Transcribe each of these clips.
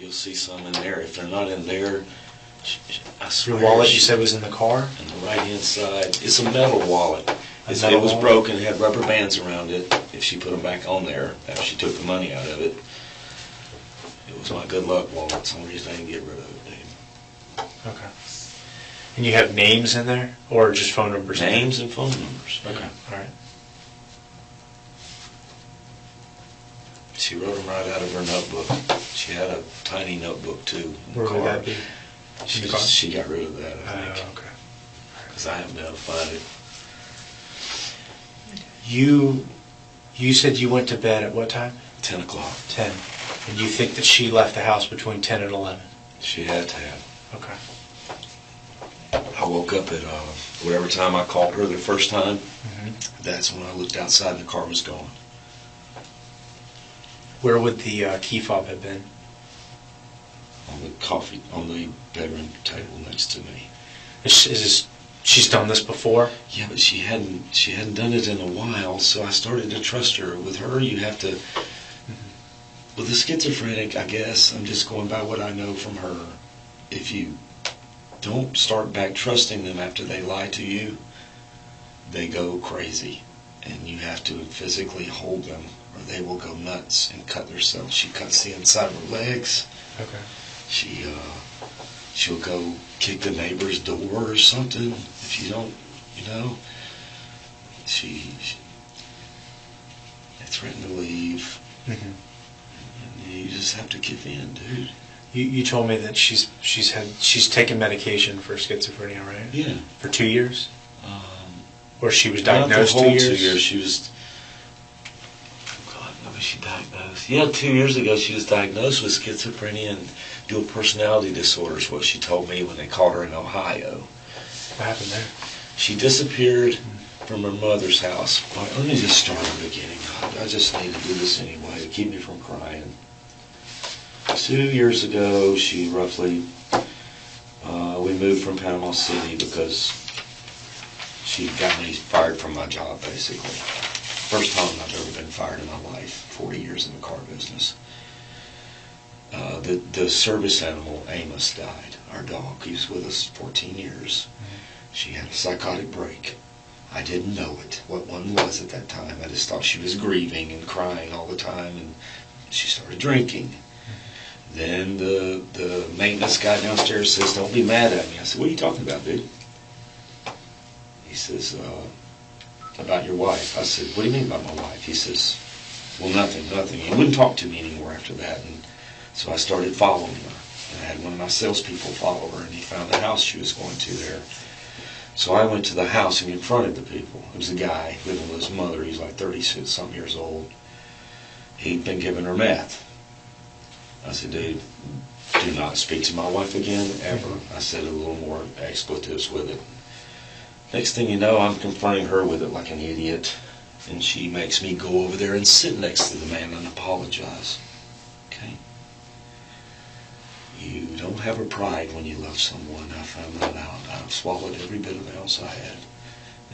you'll see some in there. If they're not in there, I swear. Your wallet, you said, was in the car? On the right-hand side. It's a metal wallet. Metal it was wallet? broken. It had rubber bands around it. If she put them back on there, after she took the money out of it, it was my good luck wallet. It's the only reason I didn't get rid of it, Dave. Okay. And you have names in there? Or just phone numbers? Names and phone numbers. Okay, Yeah. all right. She wrote them right out of her notebook. She had a tiny notebook, too, in the Where car. would that be? She got rid of that, I think. Okay. Because I haven't been able to find it. You said you went to bed at what time? 10 o'clock. 10. And you think that she left the house between 10 and 11? She had to have. Okay. I woke up at whatever time I called her the first time. Mm-hmm. That's when I looked outside and the car was gone. Where would the key fob have been? On the bedroom table next to me. She's done this before? Yeah, but she hadn't done it in a while, so I started to trust her. With her, you have to. With a schizophrenic, I guess, I'm just going by what I know from her. If you don't start back trusting them after they lie to you, they go crazy. And you have to physically hold them, or they will go nuts and cut themselves. She cuts the inside of her legs. Okay. She'll go kick the neighbor's door or something. If you don't, she threatened to leave. Mm-hmm. And you just have to give in, dude. You told me that she's taken medication for schizophrenia, right? Yeah. For 2 years? Or she was diagnosed not the whole 2 years? 2 years. She was. God, when was she diagnosed? Yeah, 2 years ago she was diagnosed with schizophrenia and dual personality disorder is what she told me when they called her in Ohio. What happened there? She disappeared from her mother's house. Let me just start at the beginning. I just need to do this anyway to keep me from crying. 2 years ago, she roughly, we moved from Panama City because she got me fired from my job, basically. First time I've ever been fired in my life, 40 years in the car business. The service animal, Amos, died, our dog. He was with us 14 years. Mm-hmm. She had a psychotic break. I didn't know it, what one was at that time. I just thought she was grieving and crying all the time, and she started drinking. Mm-hmm. Then the maintenance guy downstairs says, "Don't be mad at me." I said, "What are you talking about, dude?" He says, "About your wife." I said, "What do you mean about my wife?" He says, "Well, nothing. He wouldn't talk to me anymore after that." And so I started following her. And I had one of my salespeople follow her, and he found the house she was going to there. So I went to the house and confronted the people. It was a guy living with his mother. He's like 36-some years old. He'd been giving her meth. I said, "Dude, do not speak to my wife again, ever." I said a little more expletives with it. Next thing you know, I'm confronting her with it like an idiot. And she makes me go over there and sit next to the man and apologize. Okay? You don't have a pride when you love someone. I found that out. I swallowed every bit of ounce I had.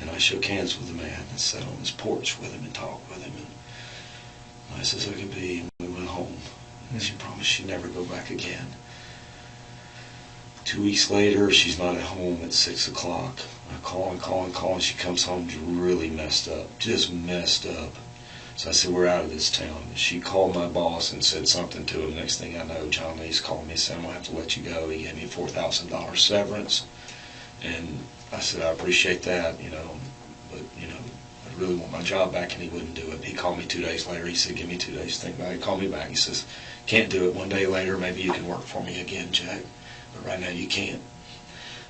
And I shook hands with the man and sat on his porch with him and talked with him. And nice as I could be, and we went home. And she promised she'd never go back again. 2 weeks later, she's not at home at 6 o'clock. I call and she comes home really messed up, just messed up. So I said, "We're out of this town." She called my boss and said something to him. Next thing I know, John Lee's calling me and said, "I'm going to have to let you go." He gave me a $4,000 severance. And I said, "I appreciate that, but, I really want my job back," and he wouldn't do it. He called me 2 days later. He said, "Give me 2 days to think about it." He called me back. He says, "Can't do it. 1 day later, maybe you can work for me again, Jack. But right now you can't."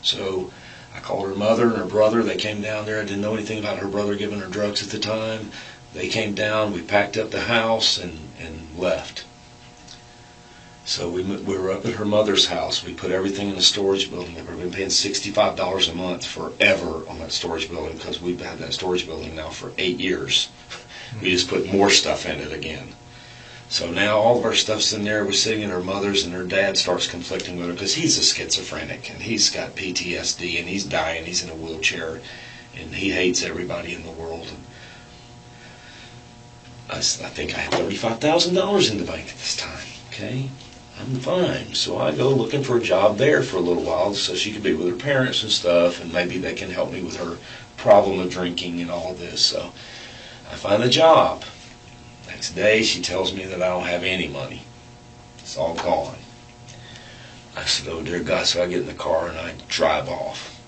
So I called her mother and her brother. They came down there. I didn't know anything about her brother giving her drugs at the time. They came down. We packed up the house and left. So we were up at her mother's house. We put everything in a storage building. We've been paying $65 a month forever on that storage building because we've had that storage building now for 8 years. We just put more stuff in it again. So now all of our stuff's in there. We're sitting in her mother's, and her dad starts conflicting with her because he's a schizophrenic, and he's got PTSD, and he's dying. He's in a wheelchair, and he hates everybody in the world. And I think I had $35,000 in the bank at this time, okay? I'm fine. So I go looking for a job there for a little while so she could be with her parents and stuff, and maybe they can help me with her problem of drinking and all of this. So I find a job. Next day, she tells me that I don't have any money. It's all gone. I said, oh, dear God. So I get in the car and I drive off.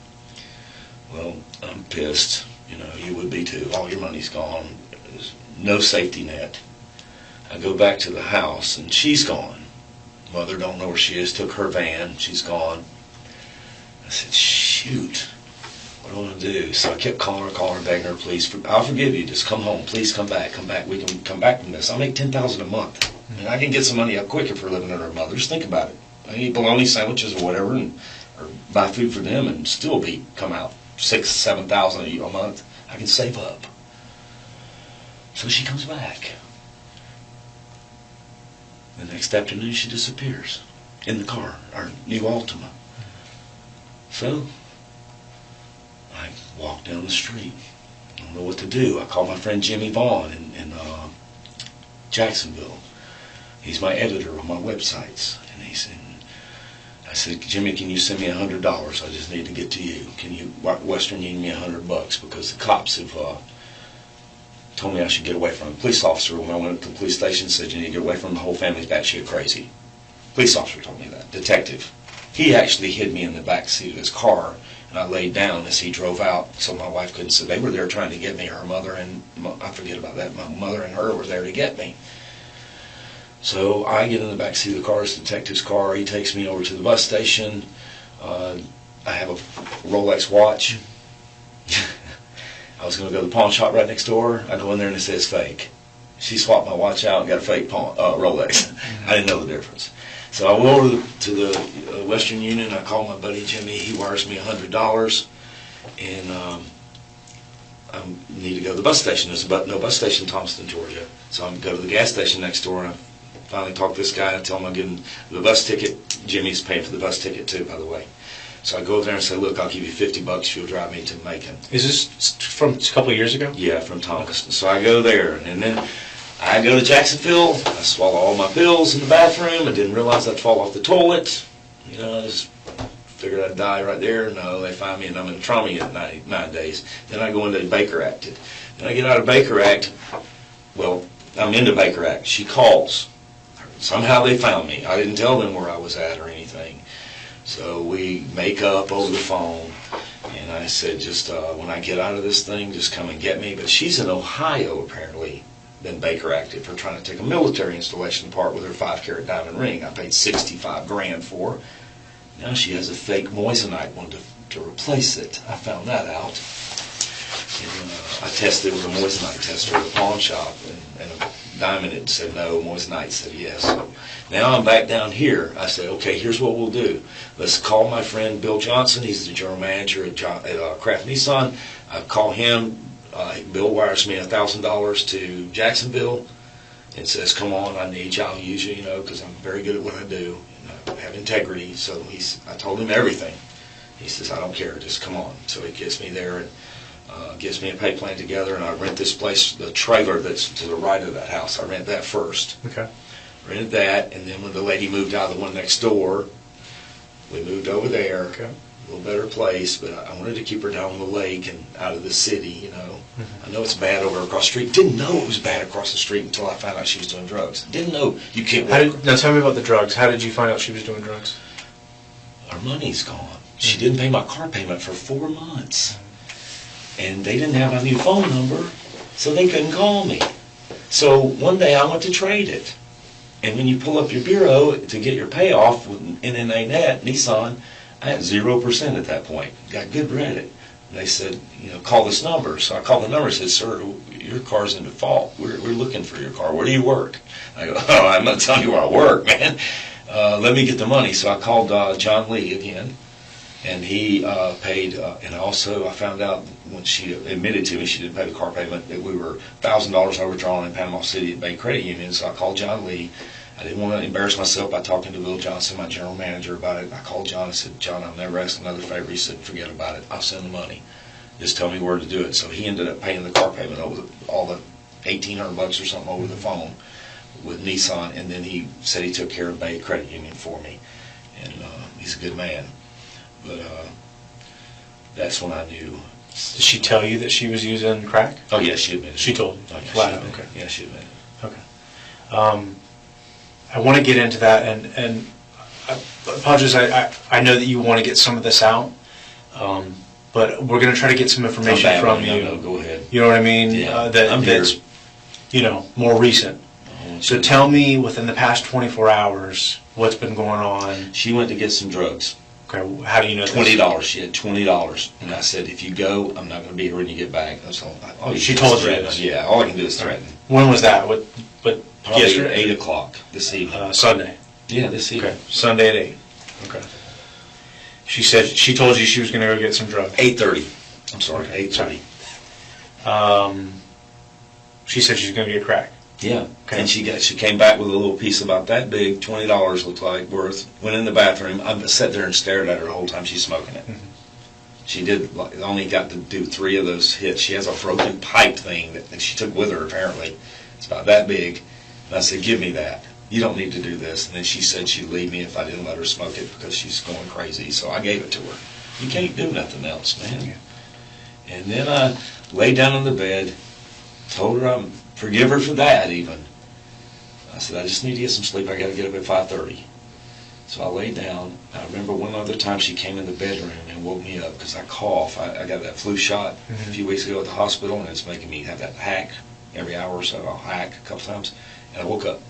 Well, I'm pissed. You know, you would be too. All your money's gone. There's no safety net. I go back to the house and she's gone. Mother don't know where she is. Took her van. She's gone. I said, shoot. What do I want to do? So I kept calling her, begging her, please, I'll forgive you. Just come home. Please come back. Come back. We can come back from this. I'll make $10,000 a month. And I can get some money up quick if we're living at her mother. Just think about it. I eat bologna sandwiches or whatever, or buy food for them, and still come out $6,000, $7,000 a month. I can save up. So she comes back. The next afternoon, she disappears in the car, our new Altima. So I walk down the street. I don't know what to do. I call my friend Jimmy Vaughn in Jacksonville. He's my editor on my websites. And I said, Jimmy, can you send me $100? I just need to get to you. Can you Western Union me $100? Because the cops have told me I should get away from him. Police officer, when I went to the police station, said you need to get away from him. The whole family's batshit crazy. Police officer told me that. Detective. He actually hid me in the back seat of his car, and I laid down as he drove out so my wife couldn't see. They were there trying to get me. Her mother and, I forget about that, my mother and her were there to get me. So I get in the back seat of the car, it's the detective's car. He takes me over to the bus station. I have a Rolex watch. I was going to go to the pawn shop right next door. I go in there and it says fake. She swapped my watch out and got a fake Rolex. I didn't know the difference. So I went over to the Western Union. I called my buddy Jimmy. He wires me $100. And I need to go to the bus station. There's no bus station in Thomaston, Georgia. So I go to the gas station next door, and I finally talk to this guy. I tell him I'm getting the bus ticket. Jimmy's paying for the bus ticket too, by the way. So I go over there and say, look, I'll give you $50 if you'll drive me to Macon. Is this from a couple of years ago? Yeah, from Thomaston. So I go there, and then I go to Jacksonville. I swallow all my pills in the bathroom. I didn't realize I'd fall off the toilet. You know, I just figured I'd die right there. No, they find me, and I'm in trauma at 9 days. Then I go into Baker Act. Then I get out of Baker Act. Well, I'm into Baker Act. She calls. Somehow they found me. I didn't tell them where I was at or anything. So we make up over the phone, and I said, just when I get out of this thing, just come and get me. But she's in Ohio, apparently, been Baker acted for trying to take a military installation apart with her 5-carat diamond ring I paid $65,000 for. Now she has a fake moissanite one to replace it. I found that out. And I tested with a moissanite tester at the pawn shop, and a diamond had said no, moissanite said yes. So now I'm back down here. I said, okay, here's what we'll do. Let's call my friend Bill Johnson. He's the general manager at Kraft Nissan. I call him. Bill wires me $1,000 to Jacksonville and says, come on, I need you. I'll use you, because I'm very good at what I do. And I have integrity. So I told him everything. He says, I don't care, just come on. So he gets me there and gives me a pay plan together, and I rent this place, the trailer that's to the right of that house. I rent that first. Okay. Rented that, and then when the lady moved out of the one next door, we moved over there. Okay. A little better place, but I wanted to keep her down on the lake and out of the city, Mm-hmm. I know it's bad over across the street. Didn't know it was bad across the street until I found out she was doing drugs. Didn't know you can't. Now tell me about the drugs. How did you find out she was doing drugs? Her money's gone. She didn't pay my car payment for 4 months. And they didn't have my new phone number, so they couldn't call me. So one day I went to trade it. And when you pull up your bureau to get your payoff with NNA Net, Nissan, I had 0% at that point. Got good credit. And they said, call this number. So I called the number and said, sir, your car's in default. We're looking for your car. Where do you work? I go, oh, I'm not telling you where I work, man. Let me get the money. So I called John Lee again. And he paid, and also I found out when she admitted to me she didn't pay the car payment that we were $1,000 overdrawn in Panama City at Bank Credit Union. So I called John Lee. I didn't want to embarrass myself by talking to Bill Johnson, my general manager, about it. I called John and said, John, I'll never ask another favor. He said, forget about it. I'll send the money. Just tell me where to do it. So he ended up paying the car payment over all the $1,800 or something over the phone. with Nissan, and then he said he took care of Bay Credit Union for me, and he's a good man. But that's when I knew. Did she tell you that she was using crack? Oh yeah, she admitted. She told you. Oh, yeah, Flat she out. admitted. Okay. Yeah, she admitted. Okay. I want to get into that, and I apologize. I know that you want to get some of this out, but we're going to try to get some information from you. No, go ahead. You know what I mean? Yeah, that's more recent. So tell me, within the past 24 hours, what's been going on? She went to get some drugs. Okay, how do you know this? $20. She had $20, and I said, if you go, I'm not going to be here when you get back. That's all. She told you this? Yeah, all I can do is threaten. When was that? What? Probably Yesterday? 8 o'clock this evening. Sunday. Yeah, this evening. Okay, Sunday at 8. Okay. She said she told you she was going to go get some drugs. 8:30. I'm sorry, 8:30. She said she's going to get crack. Yeah, Okay. and she came back with a little piece about that big, $20 looked like worth. Went in the bathroom. I sat there and stared at her the whole time she's smoking it. Mm-hmm. She only got to do 3 of those hits. She has a broken pipe thing that she took with her apparently. It's about that big. And I said, give me that. You don't need to do this. And then she said she'd leave me if I didn't let her smoke it because she's going crazy. So I gave it to her. You can't do nothing else, man. Yeah. And then I laid down on the bed, told her I'd forgive her for that even. I said, I just need to get some sleep. I got to get up at 5:30. So I laid down. I remember one other time she came in the bedroom and woke me up because I cough. I got that flu shot a few weeks ago at the hospital, and it's making me have that hack every hour or so. I'll hack a couple times. And I woke up.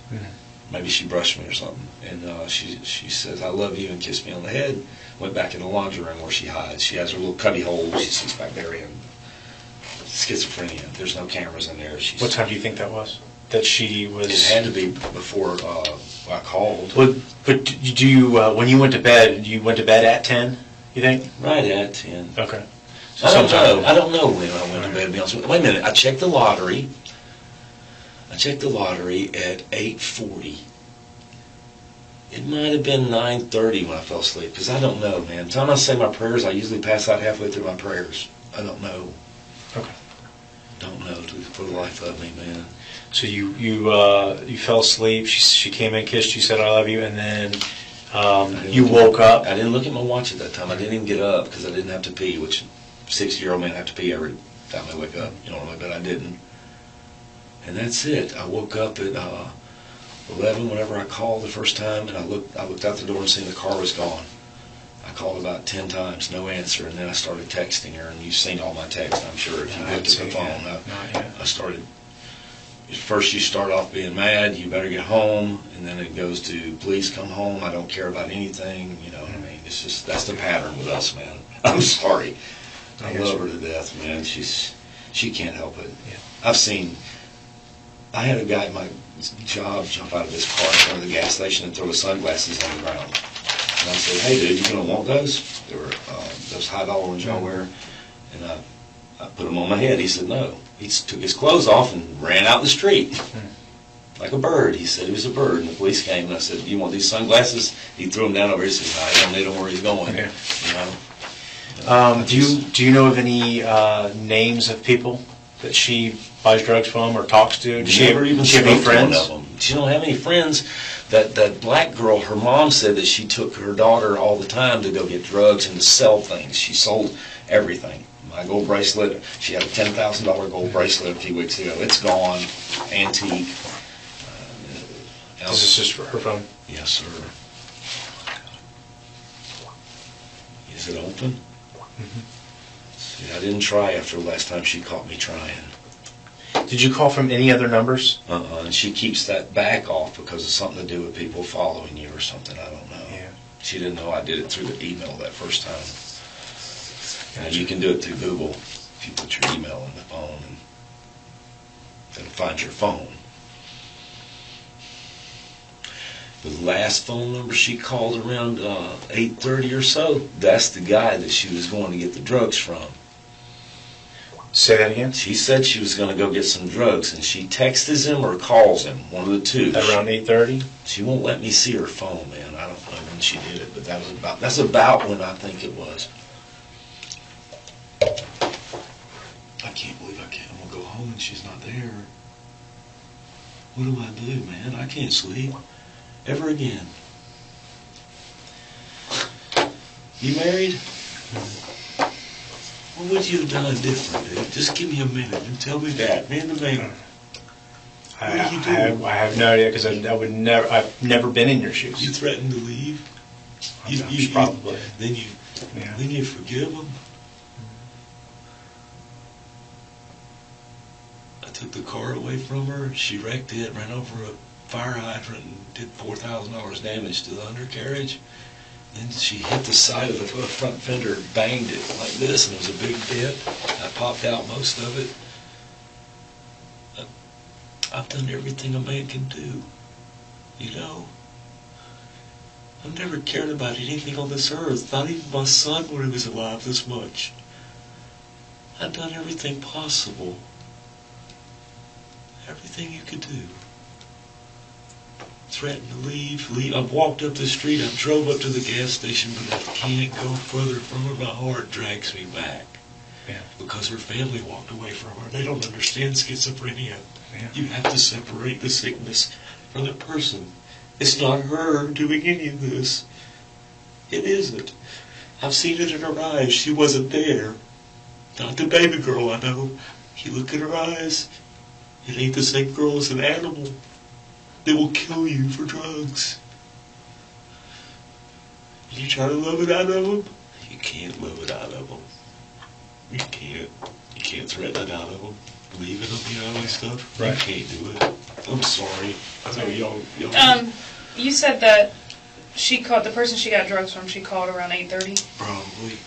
Maybe she brushed me or something. And she says, I love you, and kissed me on the head. Went back in the laundry room where she hides. She has her little cubby hole. She sits back there in schizophrenia. There's no cameras in there. What time do you think that was? That she was... It had to be before I called. But do you, when you went to bed, at 10, you think? Right at 10. Okay. So I don't sometime- know. I don't know when I went to bed, to be honest with you. Wait a minute. I checked the lottery. at 8:40. It might have been 9:30 when I fell asleep, because I don't know, man. The time I say my prayers, I usually pass out halfway through my prayers. I don't know. Okay. Don't know for the life of me, man. So you fell asleep. She came in, kissed you, said I love you, and then you woke up. I didn't look at my watch at that time. I didn't even get up because I didn't have to pee, which 60-year-old men have to pee every time they wake up. You know what I mean? But I didn't. And that's it. I woke up at 11 whenever I called the first time, and I looked out the door and seen the car was gone. I called about 10 times, no answer, and then I started texting her, and you've seen all my texts, I'm sure, if you looked at the phone. I started, first you start off being mad, you better get home, and then it goes to, please come home, I don't care about anything, you know what I mean? It's just, that's the pattern with us, man. I'm sorry. I love her to death, man. She can't help it. Yeah. I had a guy at my job jump out of his car in front of the gas station and throw his sunglasses on the ground. And I said, hey, dude, you going to want those? They were those high-dollar ones y'all wear. And I put them on my head. He said, no. He took his clothes off and ran out in the street like a bird. He said he was a bird. And the police came, and I said, you want these sunglasses? He threw them down over. He said, no, I don't need them where he's going. Yeah. You know? Do you know of any names of people that she buys drugs from or talks to? Does she Never even have spoke any to friends? one of them. She don't have any friends. That black girl, her mom said that she took her daughter all the time to go get drugs and to sell things. She sold everything. My gold bracelet, she had a $10,000 gold bracelet a few weeks ago. It's gone, antique. This is just for her phone? Yes, sir. Is it open? See, I didn't try after the last time she caught me trying. Did you call from any other numbers? And she keeps that back off because of something to do with people following you or something. I don't know. Yeah. She didn't know I did it through the email that first time. Now, you can do it through Google if you put your email in the phone, and it'll find your phone. The last phone number she called around 8:30 or so, that's the guy that she was going to get the drugs from. Say that again? She said she was going to go get some drugs, and she texts him or calls him, one of the two. At around 8:30? She won't let me see her phone, man. I don't know when she did it, but that's about when I think it was. I can't believe I'm going to go home and she's not there. What do I do, man? I can't sleep ever again. You married? What would you have done different, dude? Just give me a minute and tell me that, man to man. I have no idea, because I've never been in your shoes. You threatened to leave. Probably. Then you forgive them. I took the car away from her. She wrecked it, ran over a fire hydrant, and did $4,000 damage to the undercarriage. Then she hit the side of the front fender, banged it like this, and it was a big dent. I popped out most of it. I've done everything a man can do, you know. I've never cared about anything on this earth, not even my son when he was alive this much. I've done everything possible. Everything you could do. Threatened to leave. I've walked up the street, I've drove up to the gas station, but I can't go further from her. My heart drags me back. Yeah. Because her family walked away from her. They don't understand schizophrenia. Yeah. You have to separate the sickness from the person. It's not her doing any of this. It isn't. I've seen it in her eyes. She wasn't there. Not the baby girl, I know. You look at her eyes. It ain't the same girl as an animal. They will kill you for drugs. You try to love it out of them. You can't love it out of them. You can't. You can't threaten it out of them. Leaving them, you know, and stuff. Right. You can't do it. I'm sorry. I know y'all. You said that the person she got drugs from, she called around 8:30? Probably.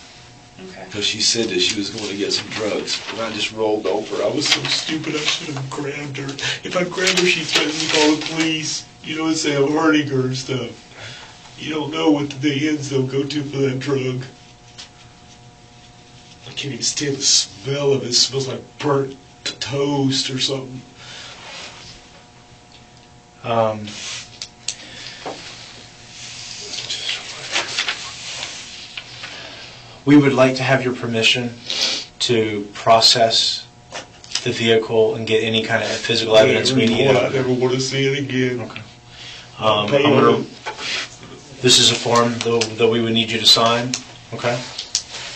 Okay. Because she said that she was going to get some drugs. And I just rolled over. I was so stupid, I should have grabbed her. If I grabbed her, she threatened to call the police. You know, and say I'm hurting her and stuff. You don't know what the ends they'll go to for that drug. I can't even stand the smell of it. It smells like burnt toast or something. We would like to have your permission to process the vehicle and get any kind of physical evidence we need. I never want to see it again. Okay. This is a form that we would need you to sign. Okay.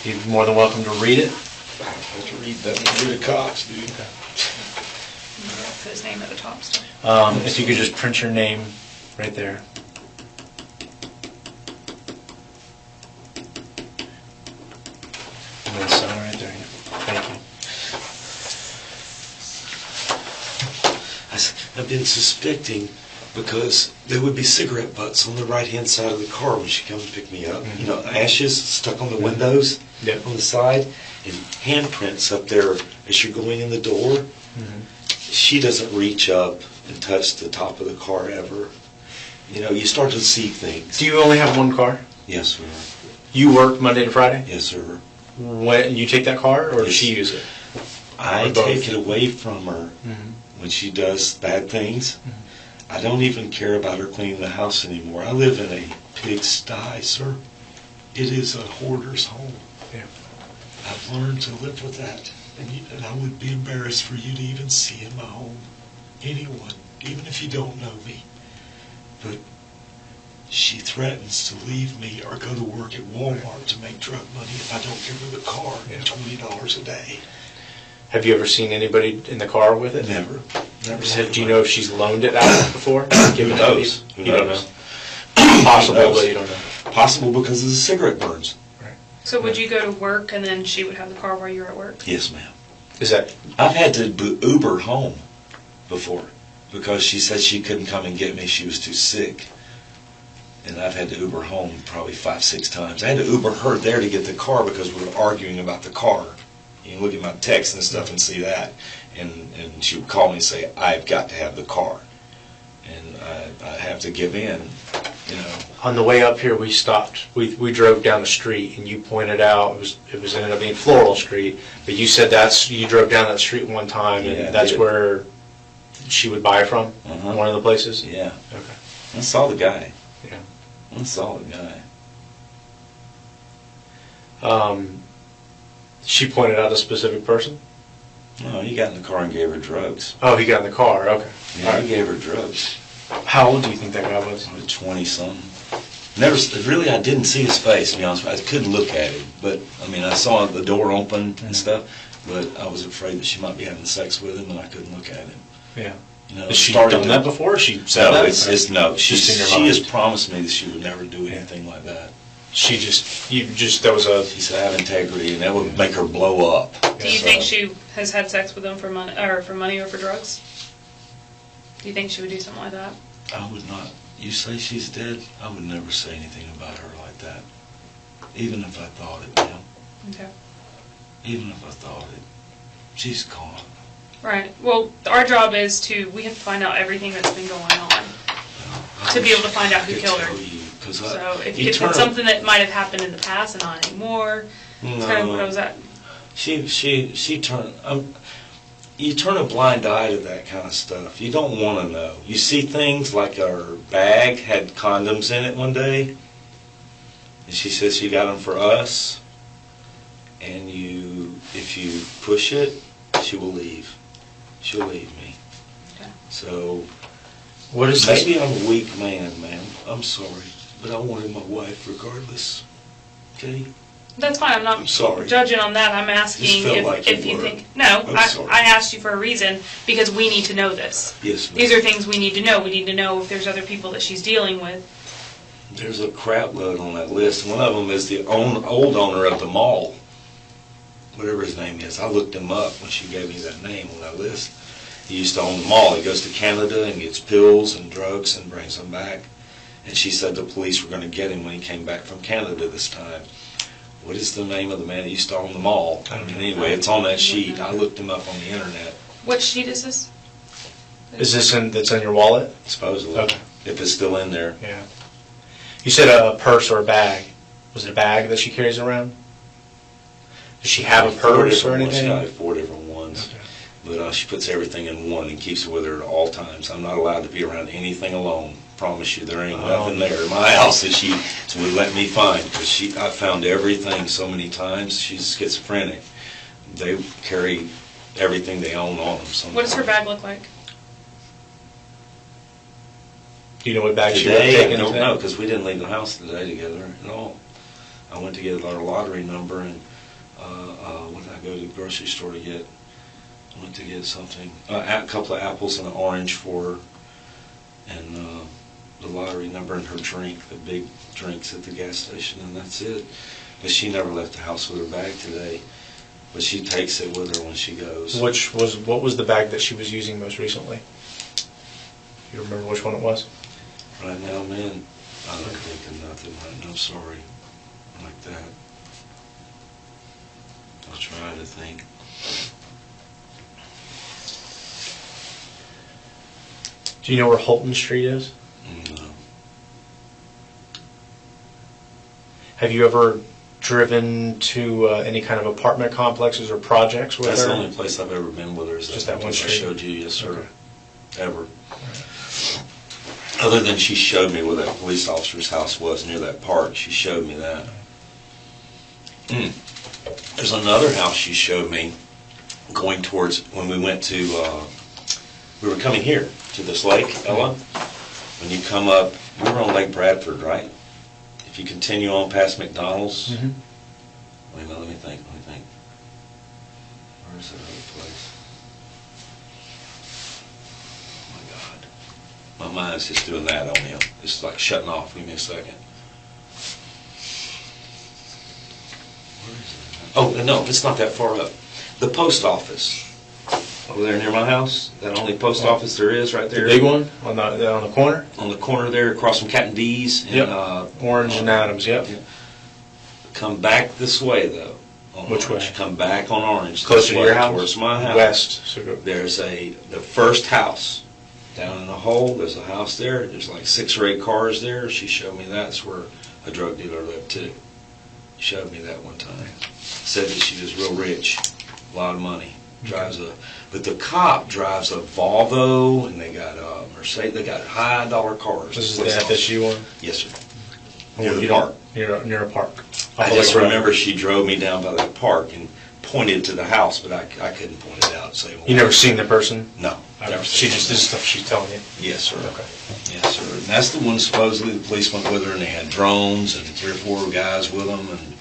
You're more than welcome to read it. I have to read that. Read the cops, dude. Okay. Put his name at the top still. If you could just print your name right there. And then sign right there. Thank you. I've been suspecting because there would be cigarette butts on the right-hand side of the car when she comes to pick me up. Mm-hmm. You know, ashes stuck on the windows on the side, and handprints up there as you're going in the door. Mm-hmm. She doesn't reach up and touch the top of the car ever. You know, you start to see things. Do you only have one car? Yes, sir. You work Monday to Friday? Yes, sir. When you take that car, or Yes. does she use it? I take it away from her when she does bad things. I don't even care about her cleaning the house anymore. I live in a pigsty, sir. It is a hoarder's home. Yeah. I've learned to live with that. And I would be embarrassed for you to even see in my home. Anyone, even if you don't know me. But she threatens to leave me or go to work at Walmart to make drug money if I don't give her the car and $20 a day. Have you ever seen anybody in the car with it? Never. Do you know if she's loaned it out before? Who knows? You don't know. Possible, but you don't know. Possible because of the cigarette burns. Right. So would you go to work and then she would have the car while you were at work? Yes, ma'am. Is that? I've had to Uber home before because she said she couldn't come and get me. She was too sick. And I've had to Uber home probably 5-6 times. I had to Uber her there to get the car because we were arguing about the car. You can look at my texts and stuff and see that. And she would call me and say, I've got to have the car. And I have to give in, you know. On the way up here, we stopped. We drove down the street, and you pointed out it was ended up being Floral Street. But you said you drove down that street one time, and Yeah, that's where she would buy from. One of the places. Yeah. Okay. I saw the guy. Yeah. I saw the guy. She pointed out a specific person. No, he got in the car and gave her drugs. Oh, he got in the car, okay. Yeah, All right. he gave her drugs. How old do you think that guy was? 20-something. Never, really, I didn't see his face, to be honest with you. I couldn't look at him, but, I mean, I saw the door open and stuff, but I was afraid that she might be having sex with him, and I couldn't look at him. Yeah. You know, Has she done that before? She said No, that? no. She has mind. promised me that she would never do anything like that. That was a... She said, I have integrity, and that would make her blow up. Do you think she has had sex with him for money or for drugs? Do you think she would do something like that? I would not. You say she's dead, I would never say anything about her like that. Even if I thought it, ma'am. Okay. Even if I thought it. She's gone. Right. Well, our job is we have to find out everything that's been going on to be able to find out who killed her. So if it's something that might have happened in the past and not anymore, that's kind of what I was at. She turned... you turn a blind eye to that kind of stuff. You don't want to know. You see things like her bag had condoms in it one day, and she says she got them for us, and if you push it, she will leave. She'll leave me. Okay. So, what is maybe I'm a weak man, ma'am. I'm sorry, but I wanted my wife regardless. Okay? That's fine. I'm not sorry. Judging on that. I'm asking if you think... No, I asked you for a reason because we need to know this. Yes, ma'am. These are things we need to know. We need to know if there's other people that she's dealing with. There's a crap load on that list. One of them is the old owner of the mall, whatever his name is. I looked him up when she gave me that name on that list. He used to own the mall. He goes to Canada and gets pills and drugs and brings them back. And she said the police were going to get him when he came back from Canada this time. What is the name of the man that used to own the mall? I mean, anyway, it's on that sheet. I looked him up on the internet. What sheet is this? Is this that's in your wallet? Supposedly. Okay. If it's still in there. Yeah. You said a purse or a bag. Was it a bag that she carries around? Does she have a purse or anything? She got 4 different ones. Okay. But she puts everything in one and keeps it with her at all times. I'm not allowed to be around anything alone. Promise you, there ain't nothing there in my house that she would let me find, because I found everything so many times. She's schizophrenic. They carry everything they own on them. Sometimes. What does her bag look like? Do you know what bag today, she was taking? I don't know, because we didn't leave the house today together at all. I went to get our lottery number, and what did I go to the grocery store to get? I went to get something, a couple of apples and an orange for her, and the lottery number and her drink, the big drinks at the gas station, and that's it. But she never left the house with her bag today. But she takes it with her when she goes. What was the bag that she was using most recently? You remember which one it was? Right now, man, I don't think of nothing right now. I'm sorry. Like that. I'll try to think. Do you know where Holton Street is? No. Have you ever driven to any kind of apartment complexes or projects with her? That's the only place I've ever been with her. Is just that one place I street? showed you, yes, sir. Okay. Ever. Right. Other than she showed me where that police officer's house was near that park. She showed me that. There's another house she showed me going towards, when we went to, we were coming here to this lake, Ella. When you come up, we were on Lake Bradford, right? If you continue on past McDonald's, Mm-hmm. wait a minute, let me think. Where is that other place? Oh my God. My mind's just doing that on me. It's like shutting off. Give me a second. Where is it? Oh, no, it's not that far up. The post office. Over there near my house, that only post office there is right there. The big one on the corner? On the corner there, across from Captain D's. And, yep. Orange and Adams, yep. Yeah. Come back this way, though. Which Orange. way? Come back on Orange. Closer to your house? Towards my house. West. So go. There's the first house. Down in the hole, there's a house there. There's like 6 or 8 cars there. She showed me that's where a drug dealer lived, too. She showed me that one time. Said that she was real rich. A lot of money. But the cop drives a Volvo, and they got a Mercedes. They got high dollar cars. This is the FSU one? Yes, sir. Near the park. Near a park. I just remember she drove me down by that park and pointed to the house, but I couldn't point it out. So You never seen the person? No. Never She seen just, her. this is stuff she's telling you? Yes, sir. Okay. Yes, sir. And that's the one supposedly the police went with her, and they had drones and 3 or 4 guys with them, and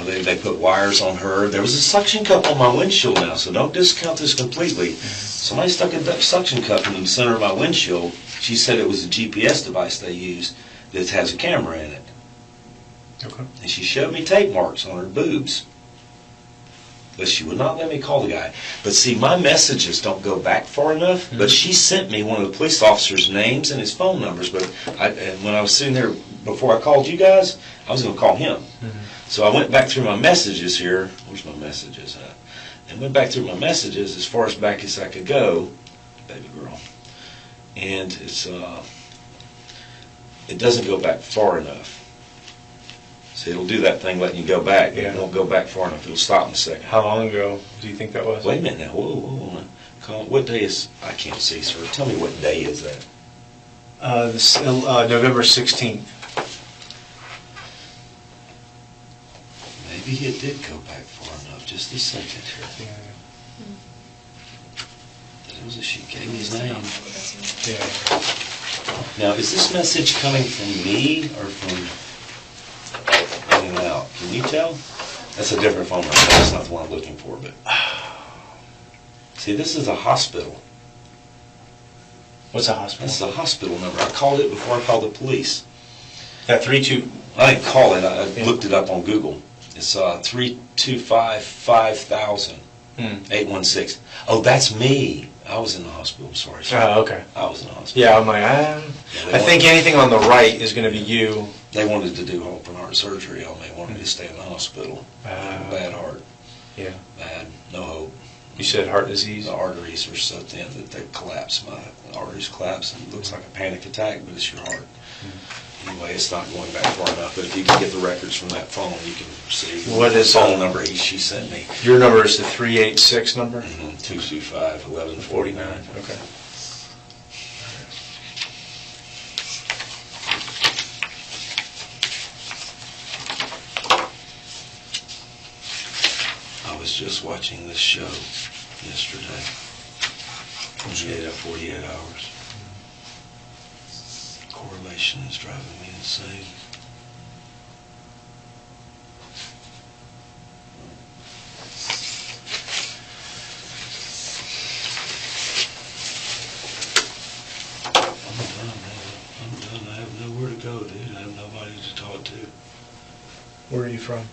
they put wires on her. There was a suction cup on my windshield now, so don't discount this completely. Somebody stuck a suction cup in the center of my windshield. She said it was a GPS device they used that has a camera in it. Okay. And she showed me tape marks on her boobs. But she would not let me call the guy. But see, my messages don't go back far enough. Mm-hmm. But she sent me one of the police officers' names and his phone numbers. But and when I was sitting there before I called you guys, I was going to call him. Mm-hmm. So I went back through my messages here. Where's my messages at? And went back through my messages as far as back as I could go, baby girl. And it doesn't go back far enough. So it'll do that thing letting you go back, but it won't go back far enough. It'll stop in a second. How long ago do you think that was? Wait a minute now. Whoa. What day is... I can't see, sir. Tell me what day is that. November 16th. Maybe it did go back far enough. Just a second here. She gave me his name. Yeah. Now, is this message coming from me or from... out? Can you tell? That's a different phone number. That's not the one I'm looking for, but... See, this is a hospital. What's a hospital? This is a hospital number. I called it before I called the police. That 32... I didn't call it. I looked it up on Google. It's 325-5000. 816. Oh, that's me. I was in the hospital. I'm sorry. Oh, okay. I was in the hospital. Yeah, I'm like, I think anything on the right is going to be you. They wanted to do open heart surgery on me. They wanted me to stay in the hospital. I have a bad heart. Yeah. Bad. No hope. You said heart disease? The arteries are so thin that they collapse. My arteries collapse, and it looks like a panic attack, but it's your heart. Anyway, it's not going back far enough, but if you can get the records from that phone, you can see what is the phone number she sent me. Your number is the 386 number? 225-1149. Okay. I was just watching this show yesterday. 48 hours. Correlation is driving me insane. I'm done, man. I'm done. I have nowhere to go, dude. I have nobody to talk to. Where are you from?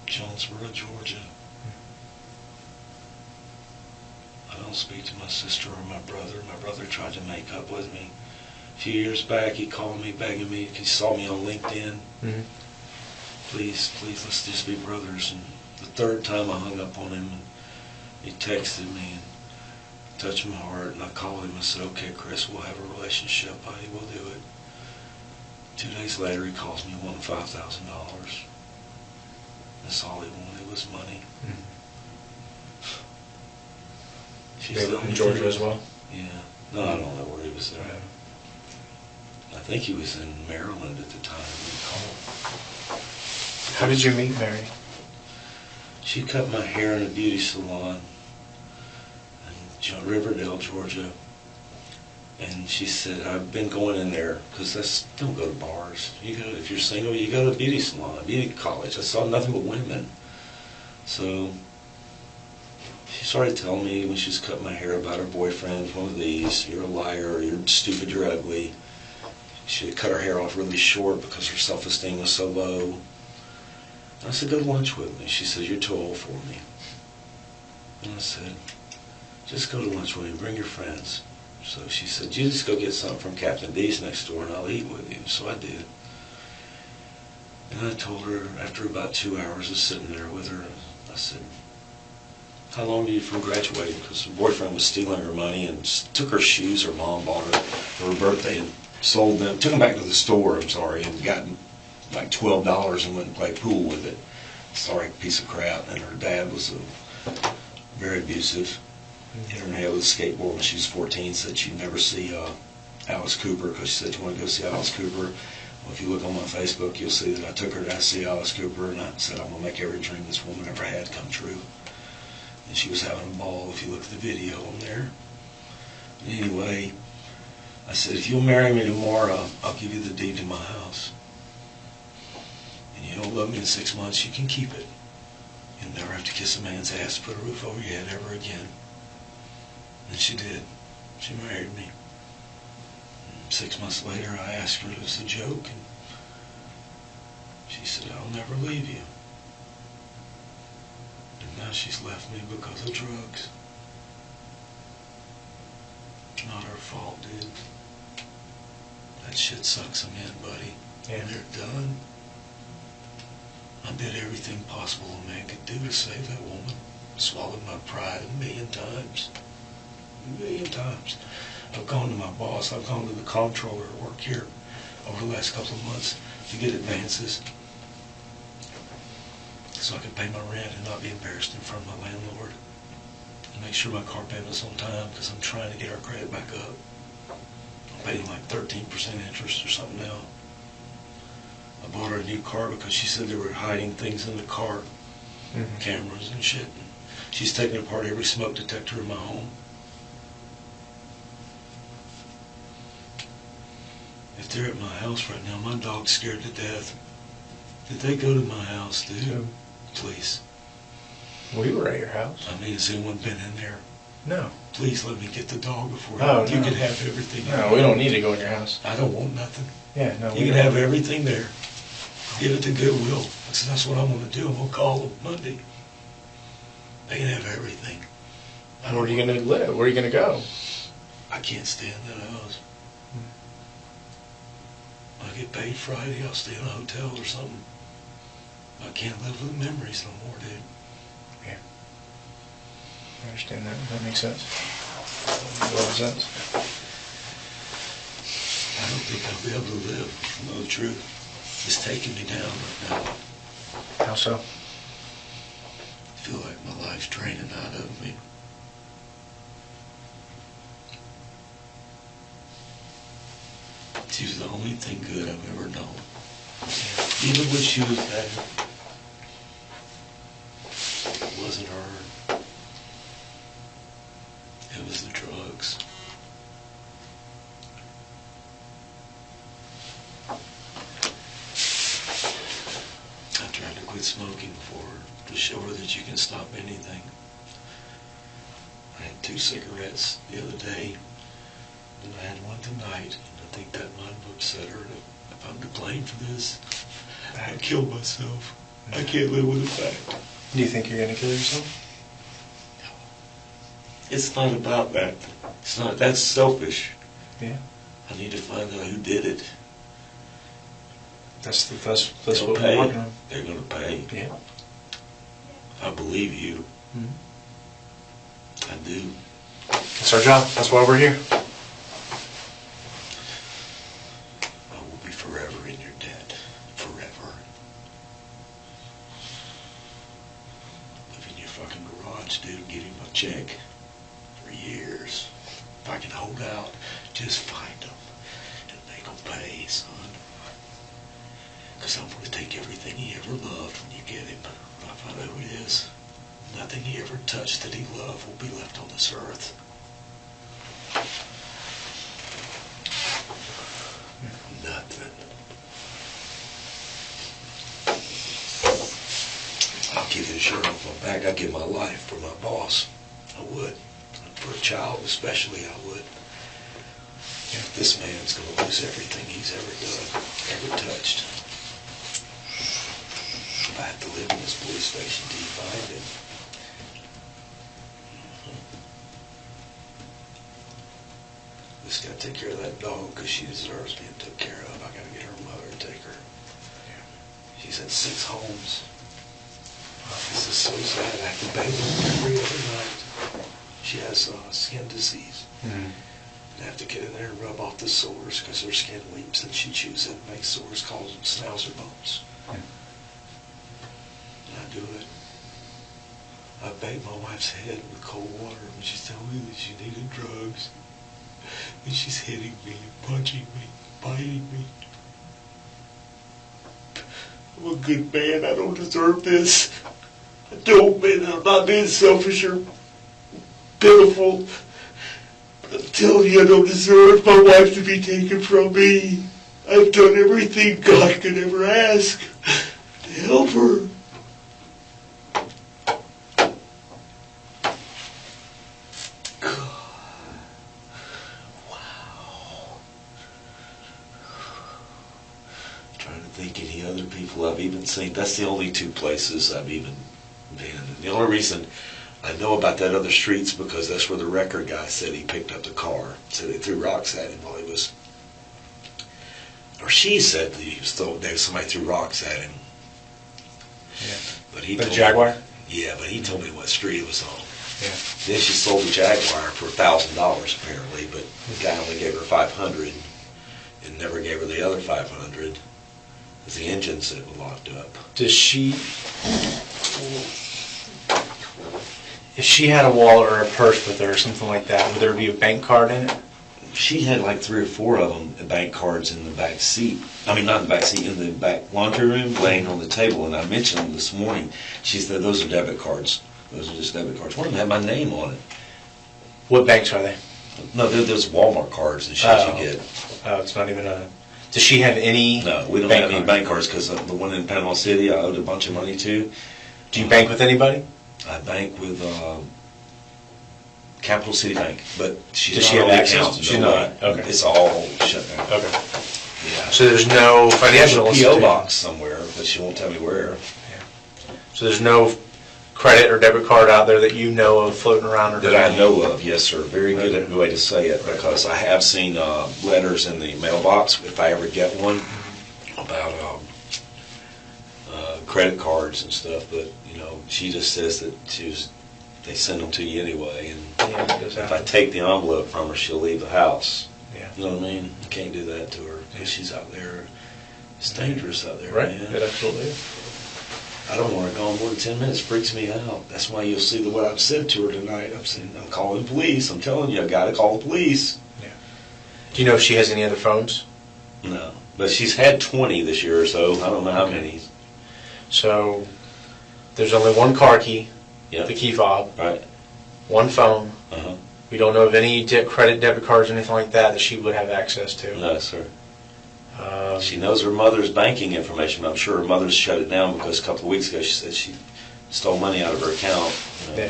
Jonesboro, Georgia. I don't speak to my sister or my brother. My brother tried to make up with me. A few years back, he called me, begging me. He saw me on LinkedIn. Mm-hmm. Please, let's just be brothers. And the third time I hung up on him, and he texted me and touched my heart. And I called him and said, "Okay, Chris, we'll have a relationship, buddy. We'll do it." 2 days later, he calls me wanting $5,000. That's all he wanted was money. Mm-hmm. They live in Georgia as well? Yeah. No, I don't know where he was at. I think he was in Maryland at the time we called. How did you meet Mary? She cut my hair in a beauty salon in Riverdale, Georgia. And she said, I've been going in there, because don't go to bars. If you're single, you go to a beauty salon, beauty college. I saw nothing but women. So she started telling me when she was cutting my hair about her boyfriend, one of these, you're a liar, you're stupid, you're ugly. She had cut her hair off really short because her self-esteem was so low. And I said, go to lunch with me. She said, you're too old for me. And I said, just go to lunch with me, bring your friends. So she said, you just go get something from Captain D's next door and I'll eat with you. So I did. And I told her, after about 2 hours of sitting there with her, I said, how long are you from graduating? Because her boyfriend was stealing her money and took her shoes her mom bought her for her birthday and sold them, took them back to the store, and gotten like $12 and went and played pool with it. Sorry, piece of crap. And her dad was very abusive. Hit her in the head with a skateboard when she was 14, said she'd never see Alice Cooper, because she said, you want to go see Alice Cooper? Well, if you look on my Facebook, you'll see that I took her to see Alice Cooper, and I said, I'm going to make every dream this woman ever had come true. And she was having a ball if you look at the video on there. Anyway, I said, if you'll marry me tomorrow, I'll give you the deed to my house. And you don't love me in 6 months, you can keep it. You'll never have to kiss a man's ass to put a roof over your head ever again. And she did. She married me. 6 months later, I asked her if it was a joke, and she said, I'll never leave you. And now she's left me because of drugs. Not her fault, dude. That shit sucks them in, buddy. Yeah. When they're done, I did everything possible a man could do to save that woman. Swallowed my pride 1,000,000 times. 1,000,000 times. I've gone to my boss, I've gone to the comptroller at work here over the last couple of months to get advances so I can pay my rent and not be embarrassed in front of my landlord. And make sure my car payment's on time because I'm trying to get our credit back up. I'm paying like 13% interest or something now. I bought her a new car because she said they were hiding things in the car, cameras and shit. And she's taking apart every smoke detector in my home. If they're at my house right now, my dog's scared to death. Did they go to my house, dude? No. Please. We were at your house. I mean, has anyone been in there? No. Please let me get the dog before you no. can have everything. No, we don't need to go in your house. I don't want nothing. Yeah, no. You can have everything there. Give it to Goodwill. That's what I'm going to do. I'm going to call them Monday. They can have everything. Where are you going to live? Where are you going to go? I can't stay in that house. I get paid Friday, I'll stay in a hotel or something. I can't live with memories no more, dude. Yeah. I understand that. That makes sense. A lot of sense. I don't think I'll be able to live, to know the truth. It's taking me down right now. How so? I feel like my life's draining out of me. She was the only thing good I've ever known. Even when she was bad, it wasn't her. It was the drugs. I tried to quit smoking for her, to show her that you can stop anything. I had 2 cigarettes the other day, and I had one tonight. I think that mind upset her. If I'm to blame for this, I killed myself. I can't live with the fact. Do you think you're going to kill yourself? It's not about that. It's not. That's selfish. Yeah. I need to find out who did it. That's They'll what pay. we're working on. They're going to pay. Yeah. I believe you. Mm-hmm. I do. That's our job. That's why we're here. I will be forever in your debt. Forever. Live in your fucking garage, dude, getting my check for years. If I can hold out, just find them and make them pay, son. Because I'm going to take everything he ever loved when you get him. When I find out who it is, nothing he ever touched that he loved will be left on this earth. Nothing. I'll give you a shirt off my back. I'd give my life for my boss. I would. For a child especially, I would. If this man's going to lose everything he's ever done, ever touched. If I have to live in this police station till you find him. Just got to take care of that dog because she deserves being took care of. I got to get her mother to take her. She's in 6 homes. This is so sad. I have to bathe her every other night. She has skin disease. Mm-hmm. I have to get in there and rub off the sores because her skin weeps and she chews it and makes sores called schnauzer bones. And I do it. I bathe my wife's head with cold water when she's telling me that she needed drugs. And she's hitting me, punching me, biting me. I'm a good man. I don't deserve this. I don't, man. I'm not being selfish or pitiful. I'm telling you, I don't deserve my wife to be taken from me. I've done everything God could ever ask to help her. Think any other people I've even seen. That's the only two places I've even been. And the only reason I know about that other street's because that's where the record guy said he picked up the car. So they threw rocks at him while he was, or she said that he was somebody threw rocks at him. Yeah. But he the told Jaguar? Me, yeah, but he told me what street it was on. Yeah. Then she sold the Jaguar for $1,000 apparently, but the guy only gave her $500 and never gave her the other $500. Because the engine said it was locked up. Does she, if she had a wallet or a purse with her or something like that, would there be a bank card in it? She had like 3 or 4 of them, bank cards in the back seat. I mean, not in the back seat, in the back laundry room, laying on the table. And I mentioned them this morning. She said, those are debit cards. Those are just debit cards. One of them had my name on it. What banks are they? No, they're those Walmart cards and shit you get. Oh, it's not even a... Does she have any? No, we don't have any bank cards because the one in Panama City I owed a bunch of money to. Do you bank with anybody? I bank with Capital City Bank, but she's Does not she have on the access? account. She's No, not. Okay. It's all shut down. Okay. Yeah. So there's no financial There's a P.O. institution. box somewhere, but she won't tell me where. Yeah. So there's no credit or debit card out there that you know of floating around? Or That I know of, yes, sir. Very good way to say it, because I have seen letters in the mailbox, if I ever get one, about credit cards and stuff, but, you know, she just says that they send them to you anyway, and if I take the envelope from her, she'll leave the house. Yeah. You know what I mean? You can't do that to her, because she's out there. It's dangerous out there, Right, man. it absolutely is. I don't want her gone more than 10 minutes. Freaks me out. That's why you'll see what I've said to her tonight. I'm saying, I'm calling the police. I'm telling you, I got to call the police. Yeah. Do you know if she has any other phones? No, but she's had 20 this year or so. I don't know how many. So there's only one car key, Yeah. the key fob, Right. one phone. Uh-huh. We don't know of any credit, debit cards, or anything like that she would have access to. No, sir. She knows her mother's banking information. I'm sure her mother's shut it down because a couple of weeks ago she said she stole money out of her account. Yeah.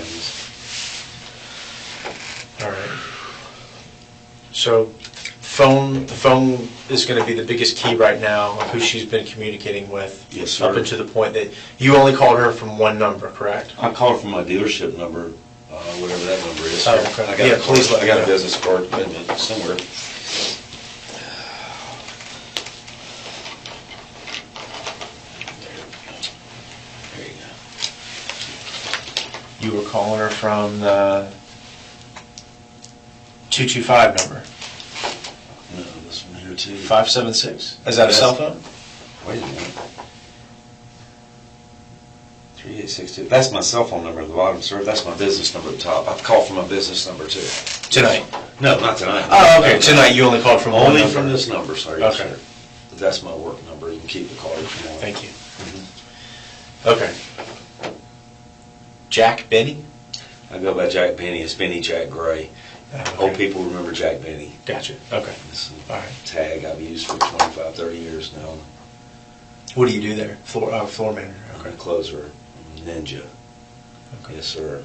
All right. So the phone is going to be the biggest key right now of who she's been communicating with. Yes, sir. Up until the point that you only called her from one number, correct? I called from my dealership number, whatever that number is. Oh, okay. I got Yeah, please let I me got know. a business card wait a minute, somewhere. There you go. You were calling her from the 225 number. No, this one here too. 576. Is that a cell phone? Wait a minute. 3862. That's my cell phone number at the bottom, sir. That's my business number at the top. I've called from my business number too. Tonight. No, not tonight. Oh, okay. Tonight you only called from one Only number. from this number, sir. Yes, Okay. sir. That's my work number. You can keep the card if you want. Thank you. Mhm. Okay. Jack Bennie? I go by Jack Bennie. It's Bennie Jack Gray. Okay. Old people remember Jack Bennie. Gotcha. Okay. It's a All right. tag I've used for 25, 30 years now. What do you do there? Floor manager. I'm a closer. I'm a ninja. Okay. Yes, sir.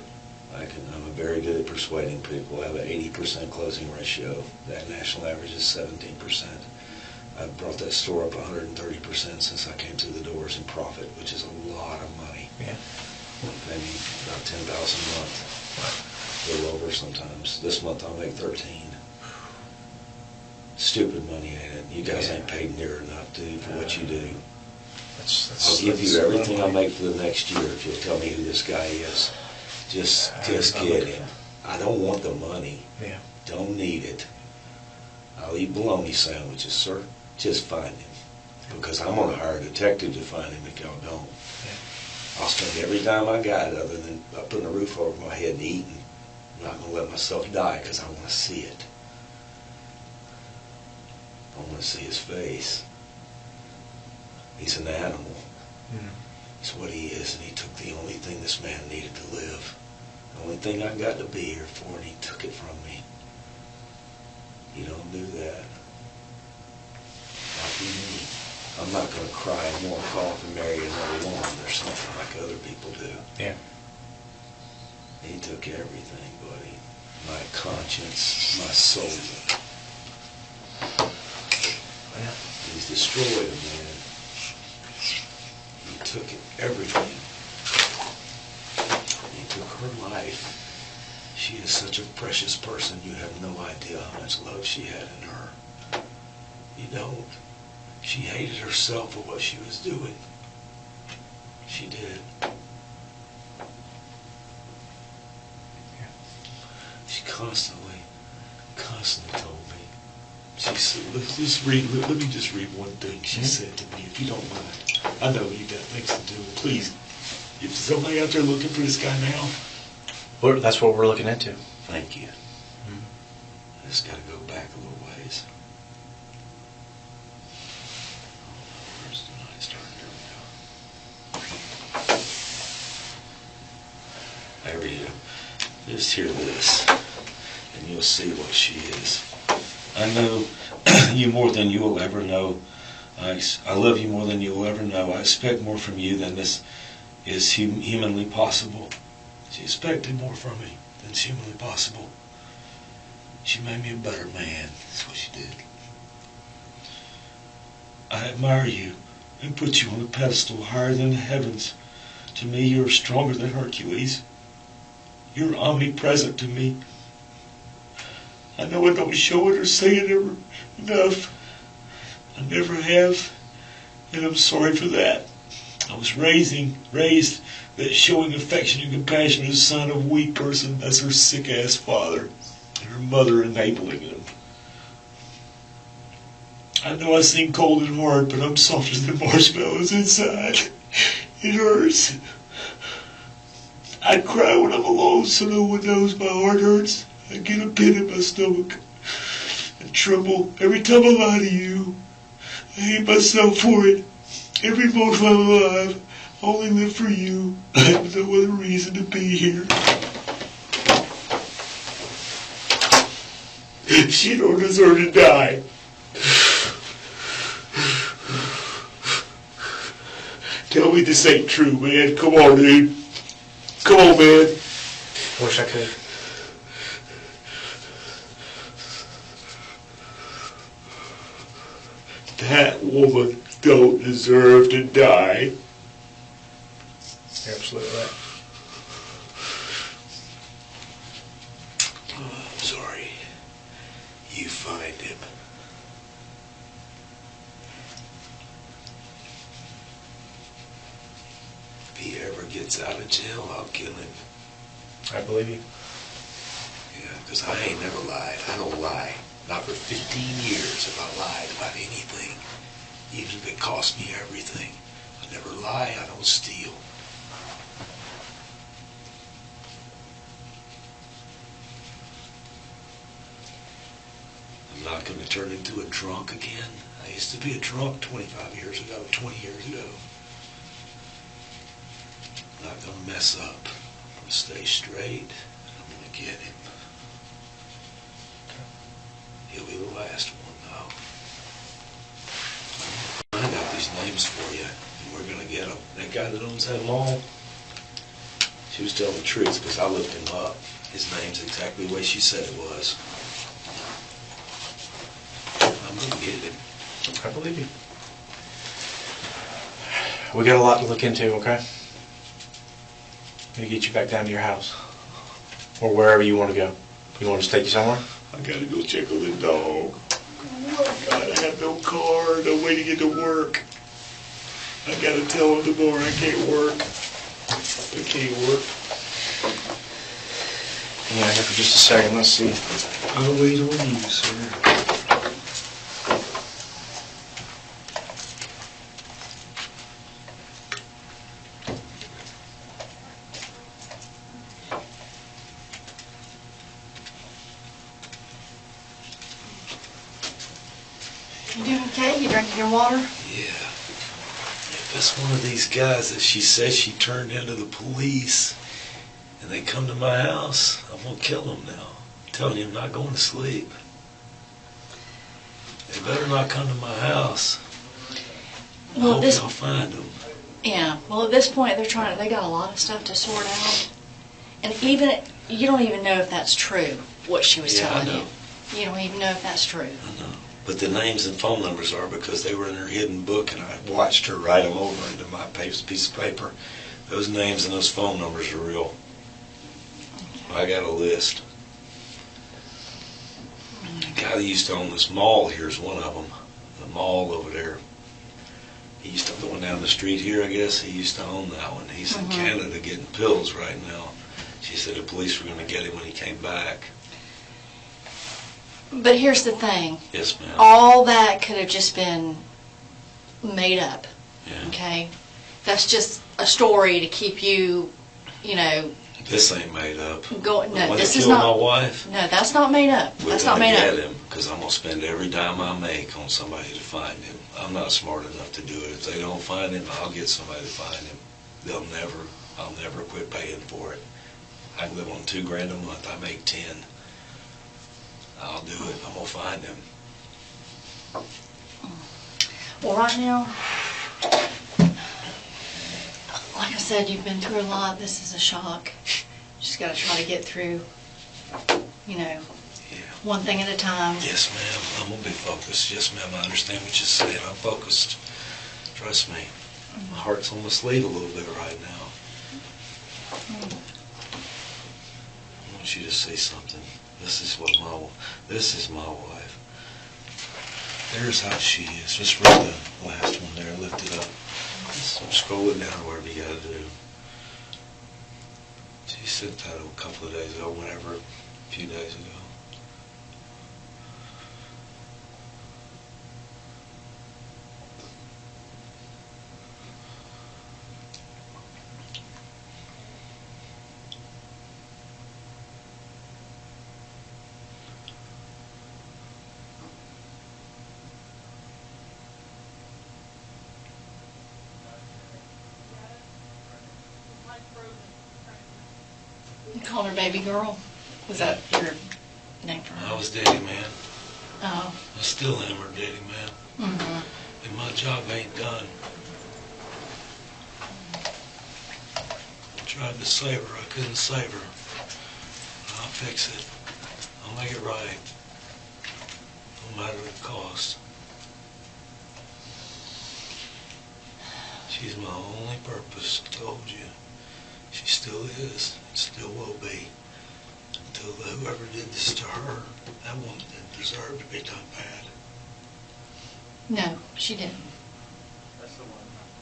I'm very good at persuading people. I have an 80% closing ratio. That national average is 17%. I've brought that store up 130% since I came through the doors in profit, which is a lot of money. Yeah. Maybe about $10,000 a month. A little over sometimes. This month I'll make 13. Stupid money, ain't it? You guys ain't paid near enough, dude, for what you do. I'll give you everything I make for the next year if you'll tell me who this guy is. Just get him. I don't want the money. Yeah. Don't need it. I'll eat bologna sandwiches, sir. Just find him. Because I'm going to hire a detective to find him if y'all don't. I'll spend every dime I got other than putting a roof over my head and eating. I'm not going to let myself die because I want to see it. I want to see his face. He's an animal. That's what he is, and he took the only thing this man needed to live. The only thing I got to be here for, and he took it from me. You don't do that. Not be me. I'm not going to cry and walk off and marry another woman or something like other people do. Yeah. He took everything, buddy. My conscience, my soul. Yeah. He's destroyed it, man. He took it, everything. He took her life. She is such a precious person, you have no idea how much love she had in her. You don't. She hated herself for what she was doing. She did. She constantly told me. She said, let me just read one thing she said to me, if you don't mind. I know you got things to do. Please, is somebody out there looking for this guy now? That's what we're looking into. Thank you. I just got to go back a little ways. Where's the night starting? There we go. There we go. Just hear this, and you'll see what she is. I know you more than you will ever know. I love you more than you will ever know. I expect more from you than this is humanly possible. She expected more from me than is humanly possible. She made me a better man. That's what she did. I admire you and put you on a pedestal higher than the heavens. To me, you are stronger than Hercules. You're omnipresent to me. I know I don't show it or say it ever enough. I never have, and I'm sorry for that. I was raised that showing affection and compassion is a sign of a weak person. That's her sick-ass father and her mother enabling him. I know I seem cold and hard, but I'm softer than marshmallows inside. It hurts. I cry when I'm alone so no one knows my heart hurts. I get a pit in my stomach and tremble every time I lie to you. I hate myself for it. Every moment I'm alive, I only live for you. I have no other reason to be here. She don't deserve to die. Tell me this ain't true, man. Come on, dude. Come on, man. I wish I could. That woman don't deserve to die. You're absolutely right. Oh, I'm sorry. You find him. If he ever gets out of jail, I'll kill him. I believe you. Yeah, because I ain't never lied. I don't lie. Not for 15 years have I lied about anything, even if it cost me everything. I never lie, I don't steal. I'm not going to turn into a drunk again. I used to be a drunk 25 years ago, 20 years ago. I'm not going to mess up. I'm going to stay straight. I'm going to get him. He'll be the last one, though. I got these names for you, and we're going to get them. That guy that owns that mall, she was telling the truth because I looked him up. His name's exactly the way she said it was. I'm going to get him. I believe you. We got a lot to look into, okay? I'm going to get you back down to your house. Or wherever you want to go. You want us to take you somewhere? I gotta go check on the dog. Oh God, I have no car, no way to get to work. I gotta tell him tomorrow I can't work. I can't work. Hang on here for just a second, let's see. I'll wait on you, sir. You doing okay? You drinking your water? Yeah. it's one of these guys that she says she turned into the police, and they come to my house. I'm gonna kill them now. I'm telling you, I'm not going to sleep. They better not come to my house. I hope y'all find them. Yeah, well at this point they got a lot of stuff to sort out. And even, you don't even know if that's true, what she was telling you. You don't even know if that's true. I know. But the names and phone numbers are, because they were in her hidden book, and I watched her write them over into my piece of paper. Those names and those phone numbers are real. Okay. I got a list. The guy that used to own this mall here is one of them. The mall over there. He used to, the one down the street here, I guess, he used to own that one. He's in Canada getting pills right now. She said the police were going to get him when he came back. But here's the thing. Yes, ma'am. All that could have just been made up. Yeah. Okay? That's just a story to keep you, you know. This ain't made up. No, this is not. not. My wife. No, that's not made up. That's not made up. We're going to get him, because I'm going to spend every dime I make on somebody to find him. I'm not smart enough to do it. If they don't find him, I'll get somebody to find him. I'll never quit paying for it. I live on $2,000 a month. I make 10. I'll do it. I'm gonna find him. Well, right now, like I said, you've been through a lot. This is a shock. Just got to try to get through, you know, one thing at a time. Yes, ma'am. I'm gonna be focused. Yes, ma'am. I understand what you're saying. I'm focused. Trust me. My heart's on my sleeve a little bit right now. I want you to say something. This is my wife. There's how she is. Just read the last one there. Lift it up. Just scroll it down, whatever you gotta do. She sent that a couple of days ago, a few days ago. You called her baby girl? Was that your name for her? I was daddy man. Oh. I still am her daddy man. Mm-hmm. And my job ain't done. I tried to save her. I couldn't save her. I'll fix it. I'll make it right. No matter the cost. She's my only purpose, I told you. She still is, and still will be. Until whoever did this to her, that woman didn't deserve to be done bad. No, she didn't.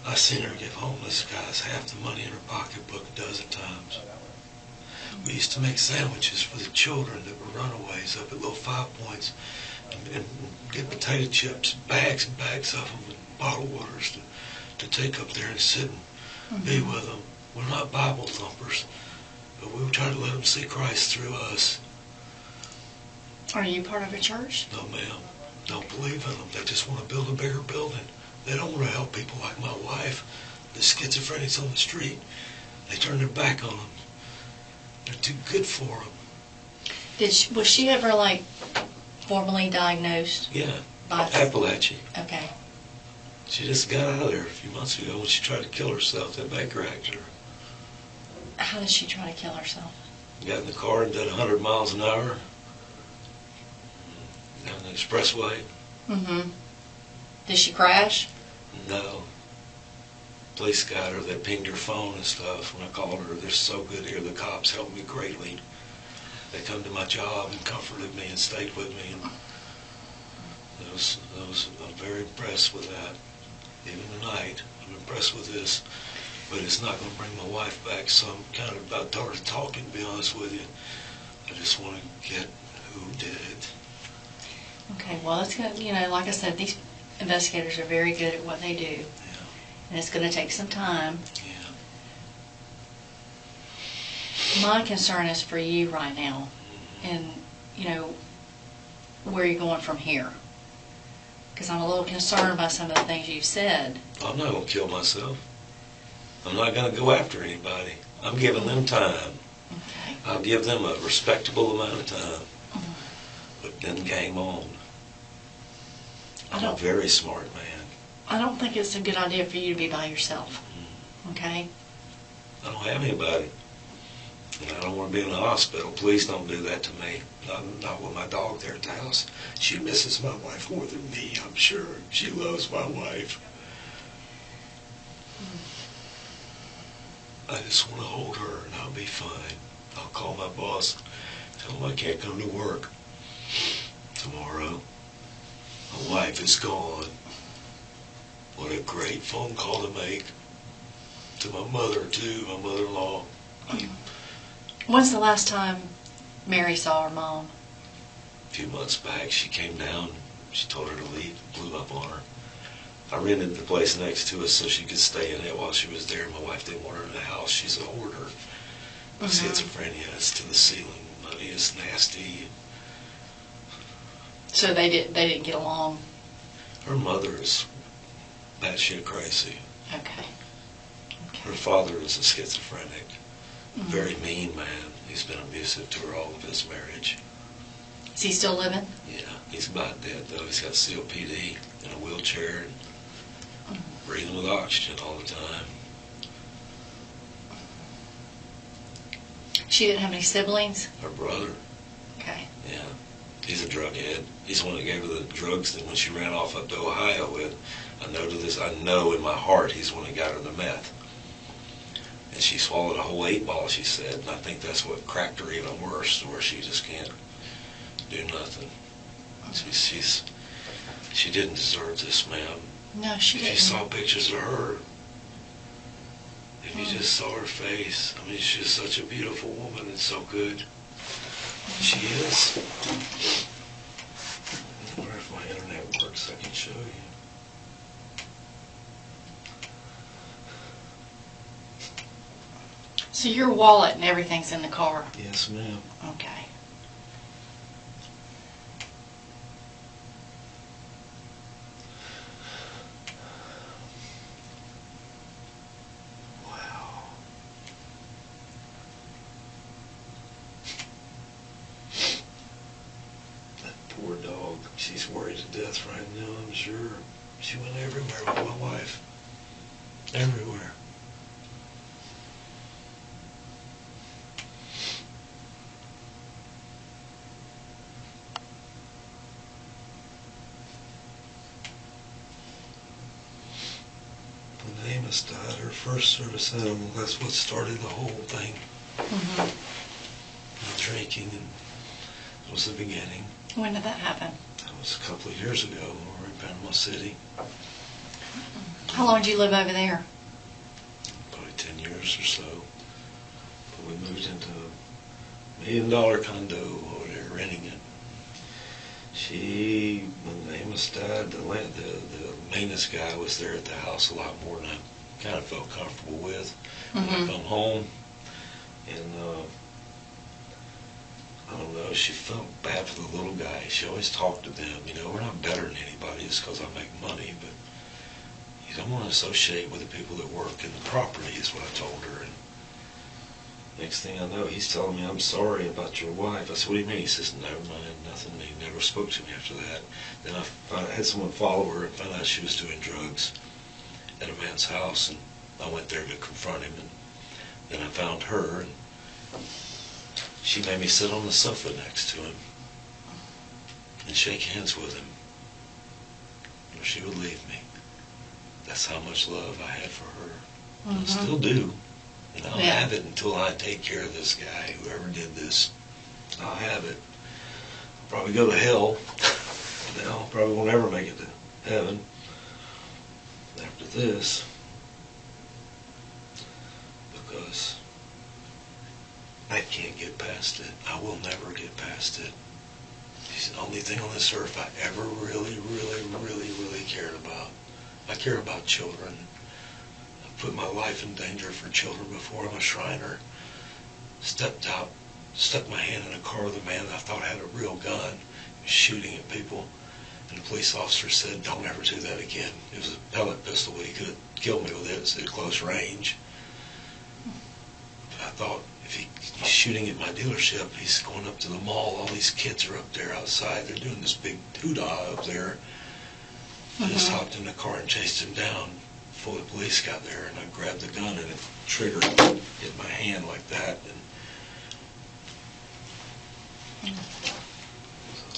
I seen her give homeless guys half the money in her pocketbook a dozen times. We used to make sandwiches for the children that were runaways up at Little 5 Points, and get potato chips, bags and bags of them, and bottled waters to take up there and sit and be with them. We're not Bible thumpers, but we try to let them see Christ through us. Are you part of a church? No, ma'am. Don't believe in them. They just want to build a bigger building. They don't want to help people like my wife, the schizophrenics on the street. They turn their back on them. They're too good for them. Was she ever, like, formally diagnosed? Yeah, by Appalachia. Okay. She just got out of there a few months ago when she tried to kill herself. That banker acted her. How did she try to kill herself? Got in the car and did 100 miles an hour down the expressway. Mm-hmm. Did she crash? No. Police got her. They pinged her phone and stuff. When I called her, they're so good here. The cops helped me greatly. They come to my job and comforted me and stayed with me. And I'm very impressed with that. Even tonight, I'm impressed with this. But it's not going to bring my wife back, so I'm kind of about tired of talking, to be honest with you. I just want to get who did it. Okay, well, it's going to, you know, like I said, these investigators are very good at what they do. Yeah. And it's going to take some time. Yeah. My concern is for you right now, and, you know, where you're going from here. Because I'm a little concerned by some of the things you've said. I'm not going to kill myself. I'm not going to go after anybody. I'm giving them time. Okay. I'll give them a respectable amount of time. But then game on. I'm a very smart man. I don't think it's a good idea for you to be by yourself. Okay? I don't have anybody. And I don't want to be in the hospital. Please don't do that to me. Not with my dog there at the house. She misses my wife more than me, I'm sure. She loves my wife. I just want to hold her and I'll be fine. I'll call my boss, tell him I can't come to work tomorrow. My wife is gone. What a great phone call to make. To my mother, too, my mother-in-law. When's the last time Mary saw her mom? A few months back, she came down. She told her to leave, blew up on her. I rented the place next to us so she could stay in it while she was there. My wife didn't want her in the house. She's a hoarder. Schizophrenia, it's to the ceiling. Money is nasty. So they didn't get along? Her mother is batshit crazy. Okay. Her father is a schizophrenic. Very mean man. He's been abusive to her all of his marriage. Is he still living? Yeah, he's about dead though. He's got COPD, in a wheelchair, and breathing with oxygen all the time. She didn't have any siblings? Her brother, Okay. yeah, he's a drug head. He's the one that gave her the drugs that when she ran off up to Ohio with. I know in my heart he's the one that got her the meth. And she swallowed a whole 8-ball, she said, and I think that's what cracked her even worse, where she just can't do nothing. She didn't deserve this, ma'am. No, she didn't. If you saw pictures of her, if you just saw her face, I mean, she's such a beautiful woman and so good. She is. I wonder if my internet works, I can show you. So your wallet and everything's in the car? Yes, ma'am. Okay. Wow. That poor dog, she's worried to death right now, I'm sure. She went everywhere with my wife. Everywhere. When Amos died, her first service animal, that's what started the whole thing. The drinking, and it was the beginning. When did that happen? That was a couple of years ago when we were in Panama City. How long did you live over there? Probably 10 years or so. But we moved into a $1 million condo over there, renting it. When Amos died, the maintenance guy was there at the house a lot more than I kind of felt comfortable with. When I come home, and I don't know, she felt bad for the little guy. She always talked to them. You know, we're not better than anybody just because I make money, but you don't want to associate with the people that work in the property is what I told her. And next thing I know, he's telling me, I'm sorry about your wife. I said, what do you mean? He says, never mind, nothing. He never spoke to me after that. Then I had someone follow her and found out she was doing drugs at a man's house, and I went there to confront him, and then I found her, and she made me sit on the sofa next to him and shake hands with him, or she would leave me. That's how much love I had for her. And I still do. And I'll have it until I take care of this guy, whoever did this. I'll have it. I'll probably go to hell. Now, probably won't ever make it to heaven after this. Because I can't get past it. I will never get past it. He's the only thing on this earth I ever really, really, really, really cared about. I care about children. I put my life in danger for children before. I'm a Shriner. Stepped out, stuck my hand in a car with a man that I thought had a real gun, shooting at people. And the police officer said, don't ever do that again. It was a pellet pistol, but he could have killed me with it. It's at close range. But I thought, if he's shooting at my dealership, he's going up to the mall. All these kids are up there outside. They're doing this big hoo-dah up there. I just hopped in the car and chased him down before the police got there, and I grabbed the gun and it triggered hit my hand like that. And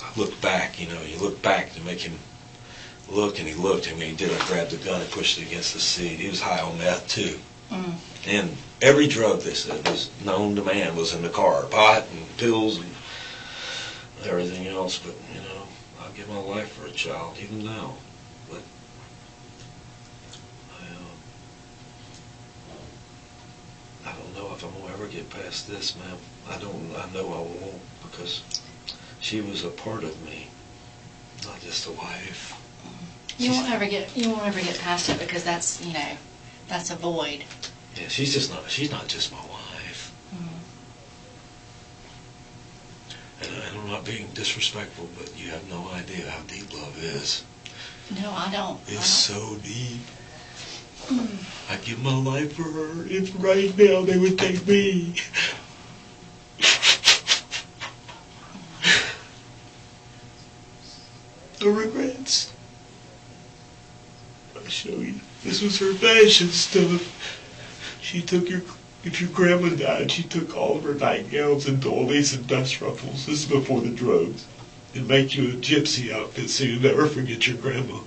I looked back, you look back to make him look, and he looked, and when he did, I grabbed the gun and pushed it against the seat. He was high on meth too. And every drug, they said, was known to man was in the car, pot and pills and everything else. But I'll give my life for a child, even now. But I don't know if I'm gonna ever get past this, ma'am. I know I won't, because she was a part of me, not just a wife. You won't ever get past it, because that's that's a void. Yeah, she's not just my wife. And I'm not being disrespectful, but you have no idea how deep love is. No, I don't. It's so deep. I'd give my life for her. If right now they would take me. No regrets. I'll show you. This was her fashion stuff. She took if your grandma died, she took all of her nightgowns and doilies and dust ruffles. This is before the drugs. And make you a gypsy outfit so you'll never forget your grandma.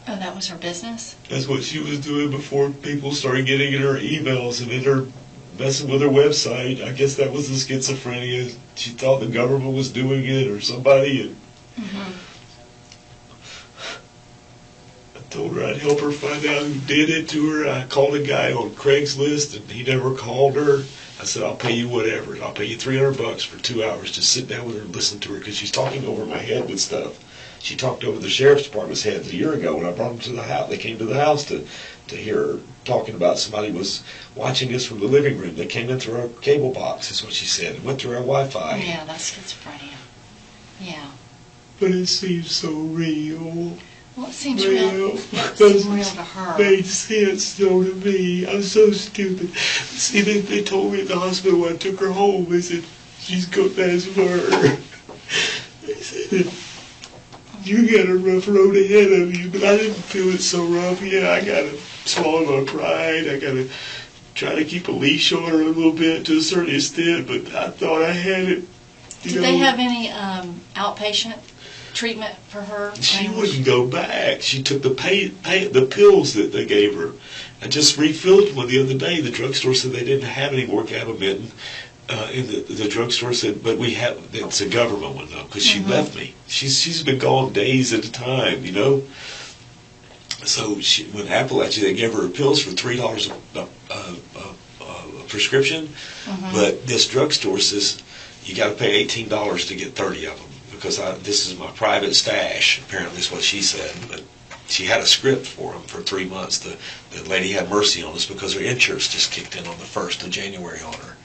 Oh, that was her business? That's what she was doing before people started getting in her emails and in her messing with her website. I guess that was the schizophrenia. She thought the government was doing it or somebody. And I told her I'd help her find out who did it to her. I called a guy on Craigslist and he never called her. I said, I'll pay you whatever. I'll pay you $300 for 2 hours. Just sit down with her and listen to her, because she's talking over my head with stuff. She talked over the sheriff's department's heads a year ago when I brought them to the house. They came to the house to hear her talking about somebody was watching us from the living room. They came in through our cable box, is what she said, and went through our Wi-Fi. Yeah, that's schizophrenia. Yeah. But it seems so real. Well, it seems real. It seems real to her. Made sense though to me. I'm so stupid. See, they told me at the hospital when I took her home, they said, she's got that for her. They said, you got a rough road ahead of you, but I didn't feel it so rough. Yeah, I gotta swallow my pride. I gotta try to keep a leash on her a little bit to a certain extent, but I thought I had it. Did they have any outpatient treatment for her? She wouldn't go back. She took the pills that they gave her. I just refilled one the other day. The drugstore said they didn't have any more gabapentin. And the drugstore said, but we have, it's a government one though, because she left me. She's been gone days at a time, So when Appalachia, they gave her pills for $3 a prescription, but this drugstore says you got to pay $18 to get 30 of them, because this is my private stash, apparently is what she said. But she had a script for them for 3 months. The lady had mercy on us because her insurance just kicked in on the 1st of January on her.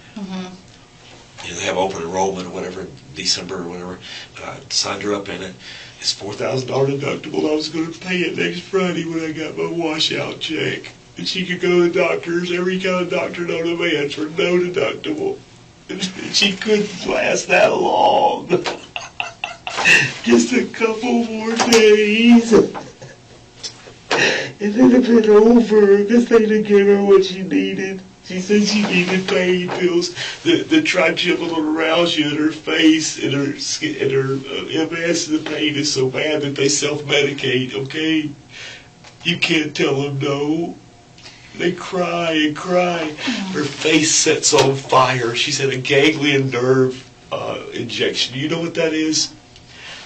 They have open enrollment or whatever in December or whatever. But I signed her up in it. It's $4,000 deductible. I was going to pay it next Friday when I got my washout check. And she could go to the doctors, every kind of doctor known to man, for no deductible. And she couldn't last that long. Just a couple more days. And then it'd been over because they didn't give her what she needed. She said she needed pain pills. The trigeminal neuralgia in her face and her skin and her MS, the pain is so bad that they self-medicate, okay? You can't tell them no. They cry and cry. Her face sets on fire. She's had a ganglion nerve injection. You know what that is?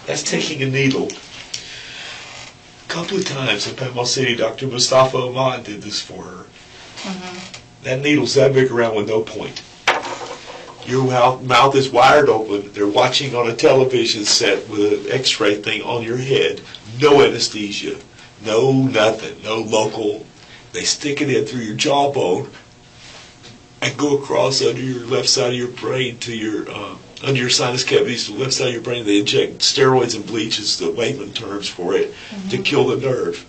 That's taking a needle. A couple of times in Panama City, Dr. Mustafa Ahmad did this for her. That needle's that big around with no point. Your mouth is wired open. They're watching on a television set with an x-ray thing on your head. No anesthesia. No nothing. No local. They stick it in through your jawbone and go across under your left side of your brain to your under your sinus cavities to the left side of your brain. They inject steroids and bleach, is the layman terms for it, to kill the nerve.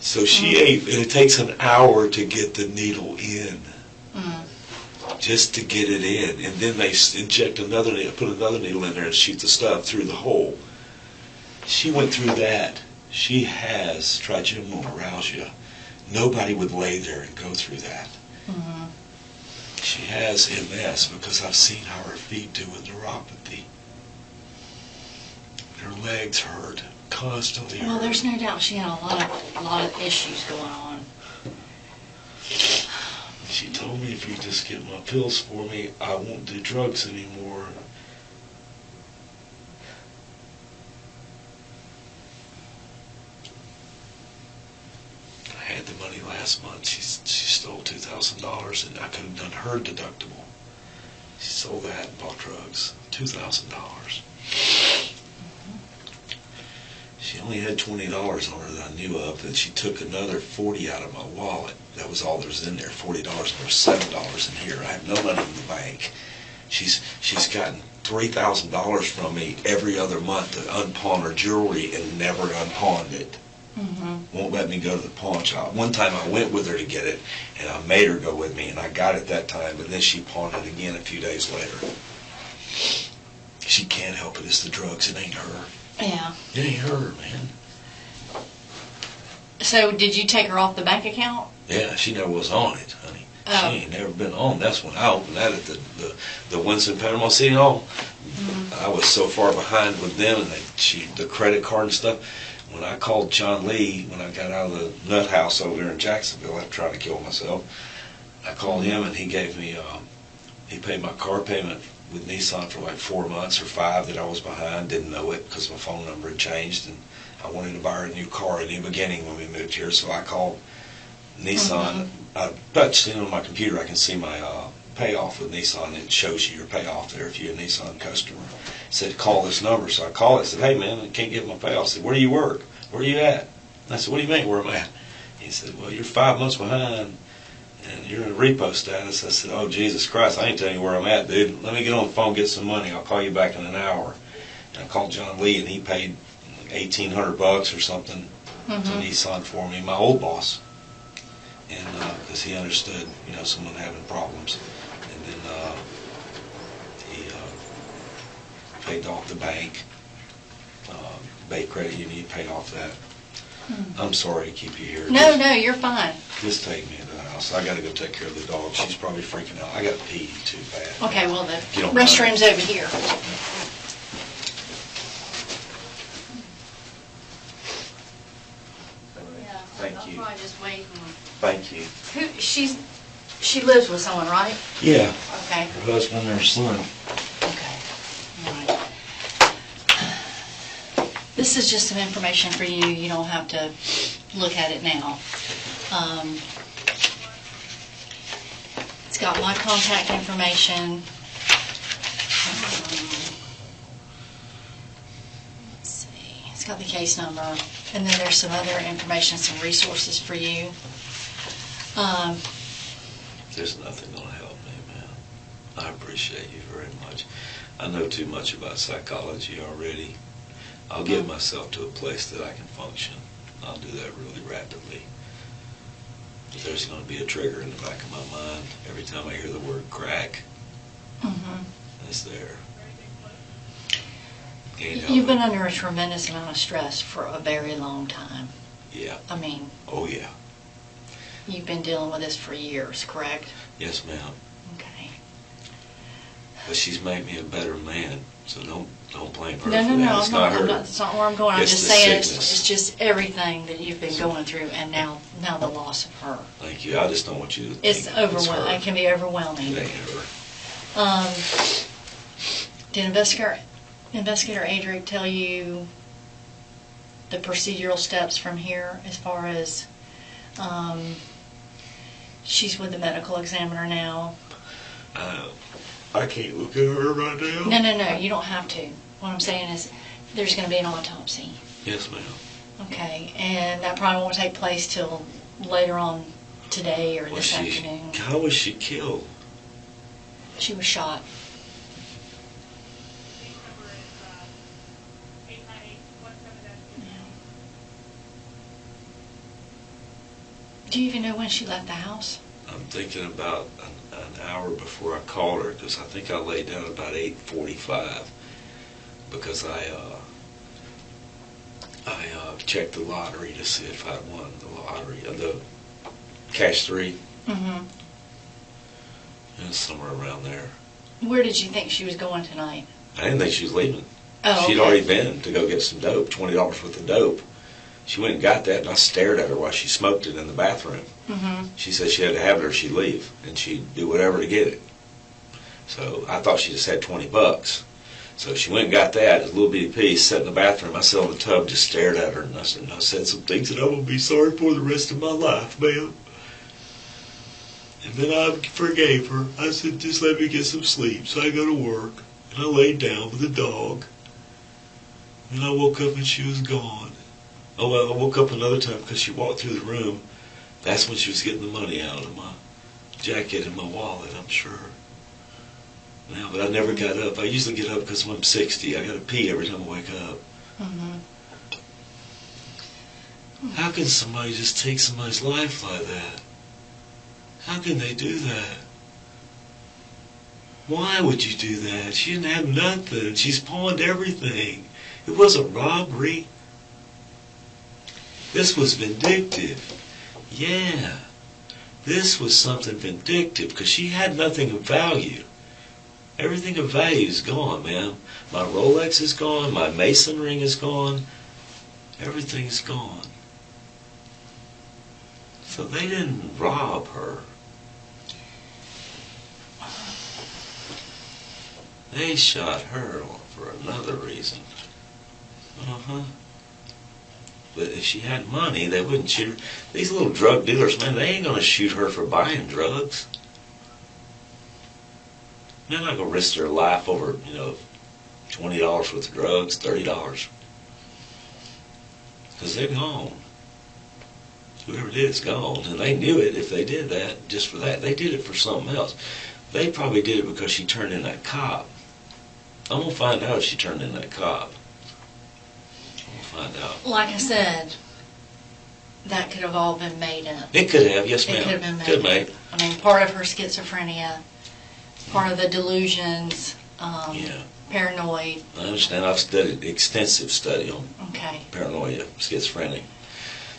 So she ate, and it takes an hour to get the needle in, just to get it in. And then they inject another needle, put another needle in there and shoot the stuff through the hole. She went through that. She has trigeminal neuralgia. Nobody would lay there and go through that. She has MS because I've seen how her feet do with neuropathy. Her legs hurt, constantly Well, hurt. there's no doubt she had a lot of issues going on. She told me, if you just get my pills for me, I won't do drugs anymore. I had the money last month. She stole $2,000, and I could have done her deductible. She sold that and bought drugs. $2,000. She only had $20 on her that I knew of, and she took another $40 out of my wallet. That was all there was in there, $40, and there was $7 in here. I have no money in the bank. She's gotten $3,000 from me every other month to unpawn her jewelry and never unpawned it. Won't let me go to the pawn shop. One time I went with her to get it, and I made her go with me, and I got it that time, but then she pawned it again a few days later. She can't help it. It's the drugs. It ain't her. Yeah. It ain't her, man. So did you take her off the bank account? Yeah, she never was on it, honey. Oh. She ain't never been on. That's when I opened that at the Winston Panama City Hall. I was so far behind with them, and the credit card and stuff. When I called John Lee, when I got out of the nut house over there in Jacksonville after trying to kill myself, I called him, and he gave me, he paid my car payment with Nissan for like 4 months or 5 that I was behind. Didn't know it because my phone number had changed, and I wanted to buy her a new car in the beginning when we moved here, so I called Nissan. I touched in on my computer. I can see my payoff with Nissan. It shows you your payoff there if you're a Nissan customer. It said, call this number. So I called it. I said, hey, man, I can't get my payoff. I said, where do you work? Where are you at? And I said, what do you mean where I'm at? He said, well, you're 5 months behind, and you're in a repo status. I said, oh, Jesus Christ, I ain't telling you where I'm at, dude. Let me get on the phone, get some money. I'll call you back in an hour. And I called John Lee, and he paid $1,800 or something to Nissan for me, my old boss. And because he understood, someone having problems. And then he paid off the bank, Bay Credit Union, paid off that. I'm sorry to keep you here. No, you're fine. Just take me to the house. I got to go take care of the dog. She's probably freaking out. I got to pee too bad. Okay, well, the You don't restroom's over here. Thank you. I'll probably just wait. Thank you. She lives with someone, right? Yeah. Okay. Her husband and her son. Okay. All right. This is just some information for you. You don't have to look at it now. It's got my contact information. Let's see. It's got the case number. And then there's some other information, some resources for you. There's nothing going to help me, man. I appreciate you very much. I know too much about psychology already. I'll get myself to a place that I can function. I'll do that really rapidly. But there's going to be a trigger in the back of my mind every time I hear the word crack. It's there. You've been under a tremendous amount of stress for a very long time. Yeah. I mean, Oh, yeah. you've been dealing with this for years, correct? Yes, ma'am. Okay. But she's made me a better man, so don't blame her No, for that. It's not her. That's not where I'm going. I'm It's just the saying sickness. it's just everything that you've been going through, and now the loss of her. Thank you. I just don't want you to think It's overwhelming. her. It can be overwhelming. It ain't her. Did Investigator Adric tell you the procedural steps from here as far as she's with the medical examiner now? I can't look at her right now. No, you don't have to. What I'm saying is there's going to be an autopsy. Yes, ma'am. Okay, and that probably won't take place till later on today or this afternoon. How was she killed? She was shot. Do you even know when she left the house? I'm thinking about an hour before I called her, because I think I laid down about 8:45, because I checked the lottery to see if I'd won the lottery, the cash 3. Mm-hmm. It was somewhere around there. Where did you think she was going tonight? I didn't think she was leaving. Oh, She'd okay. already been to go get some dope, $20 worth of dope. She went and got that, and I stared at her while she smoked it in the bathroom. Mm-hmm. She said she had to have it or she'd leave, and she'd do whatever to get it. So I thought she just had $20. So she went and got that, a little bitty piece, sat in the bathroom. I sat on the tub, just stared at her, and I said some things that I will be sorry for the rest of my life, ma'am. And then I forgave her. I said, just let me get some sleep. So I go to work, and I laid down with the dog. And I woke up and she was gone. Oh, well, I woke up another time because she walked through the room. That's when she was getting the money out of my jacket and my wallet, I'm sure. Now, but I never got up. I usually get up because when I'm 60, I got to pee every time I wake up. Mm-hmm. How can somebody just take somebody's life like that? How can they do that? Why would you do that? She didn't have nothing. She's pawned everything. It wasn't robbery. This was vindictive. Yeah. This was something vindictive because she had nothing of value. Everything of value is gone, man. My Rolex is gone. My Mason ring is gone. Everything's gone. So they didn't rob her. They shot her for another reason. Uh-huh. But if she had money, they wouldn't shoot her. These little drug dealers, man, they ain't gonna shoot her for buying drugs. They're not gonna risk their life over, $20 worth of drugs, $30. Because they're gone. Whoever did it's gone. And they knew it if they did that, just for that. They did it for something else. They probably did it because she turned in that cop. I'm gonna find out if she turned in that cop. We'll find out. Like I said, that could have all been made up. It could have, yes, ma'am. It could have been made Could up. made. I mean, part of her schizophrenia, part of the delusions, Yeah. paranoid. I understand. I've studied extensive study on Okay. paranoia, schizophrenic.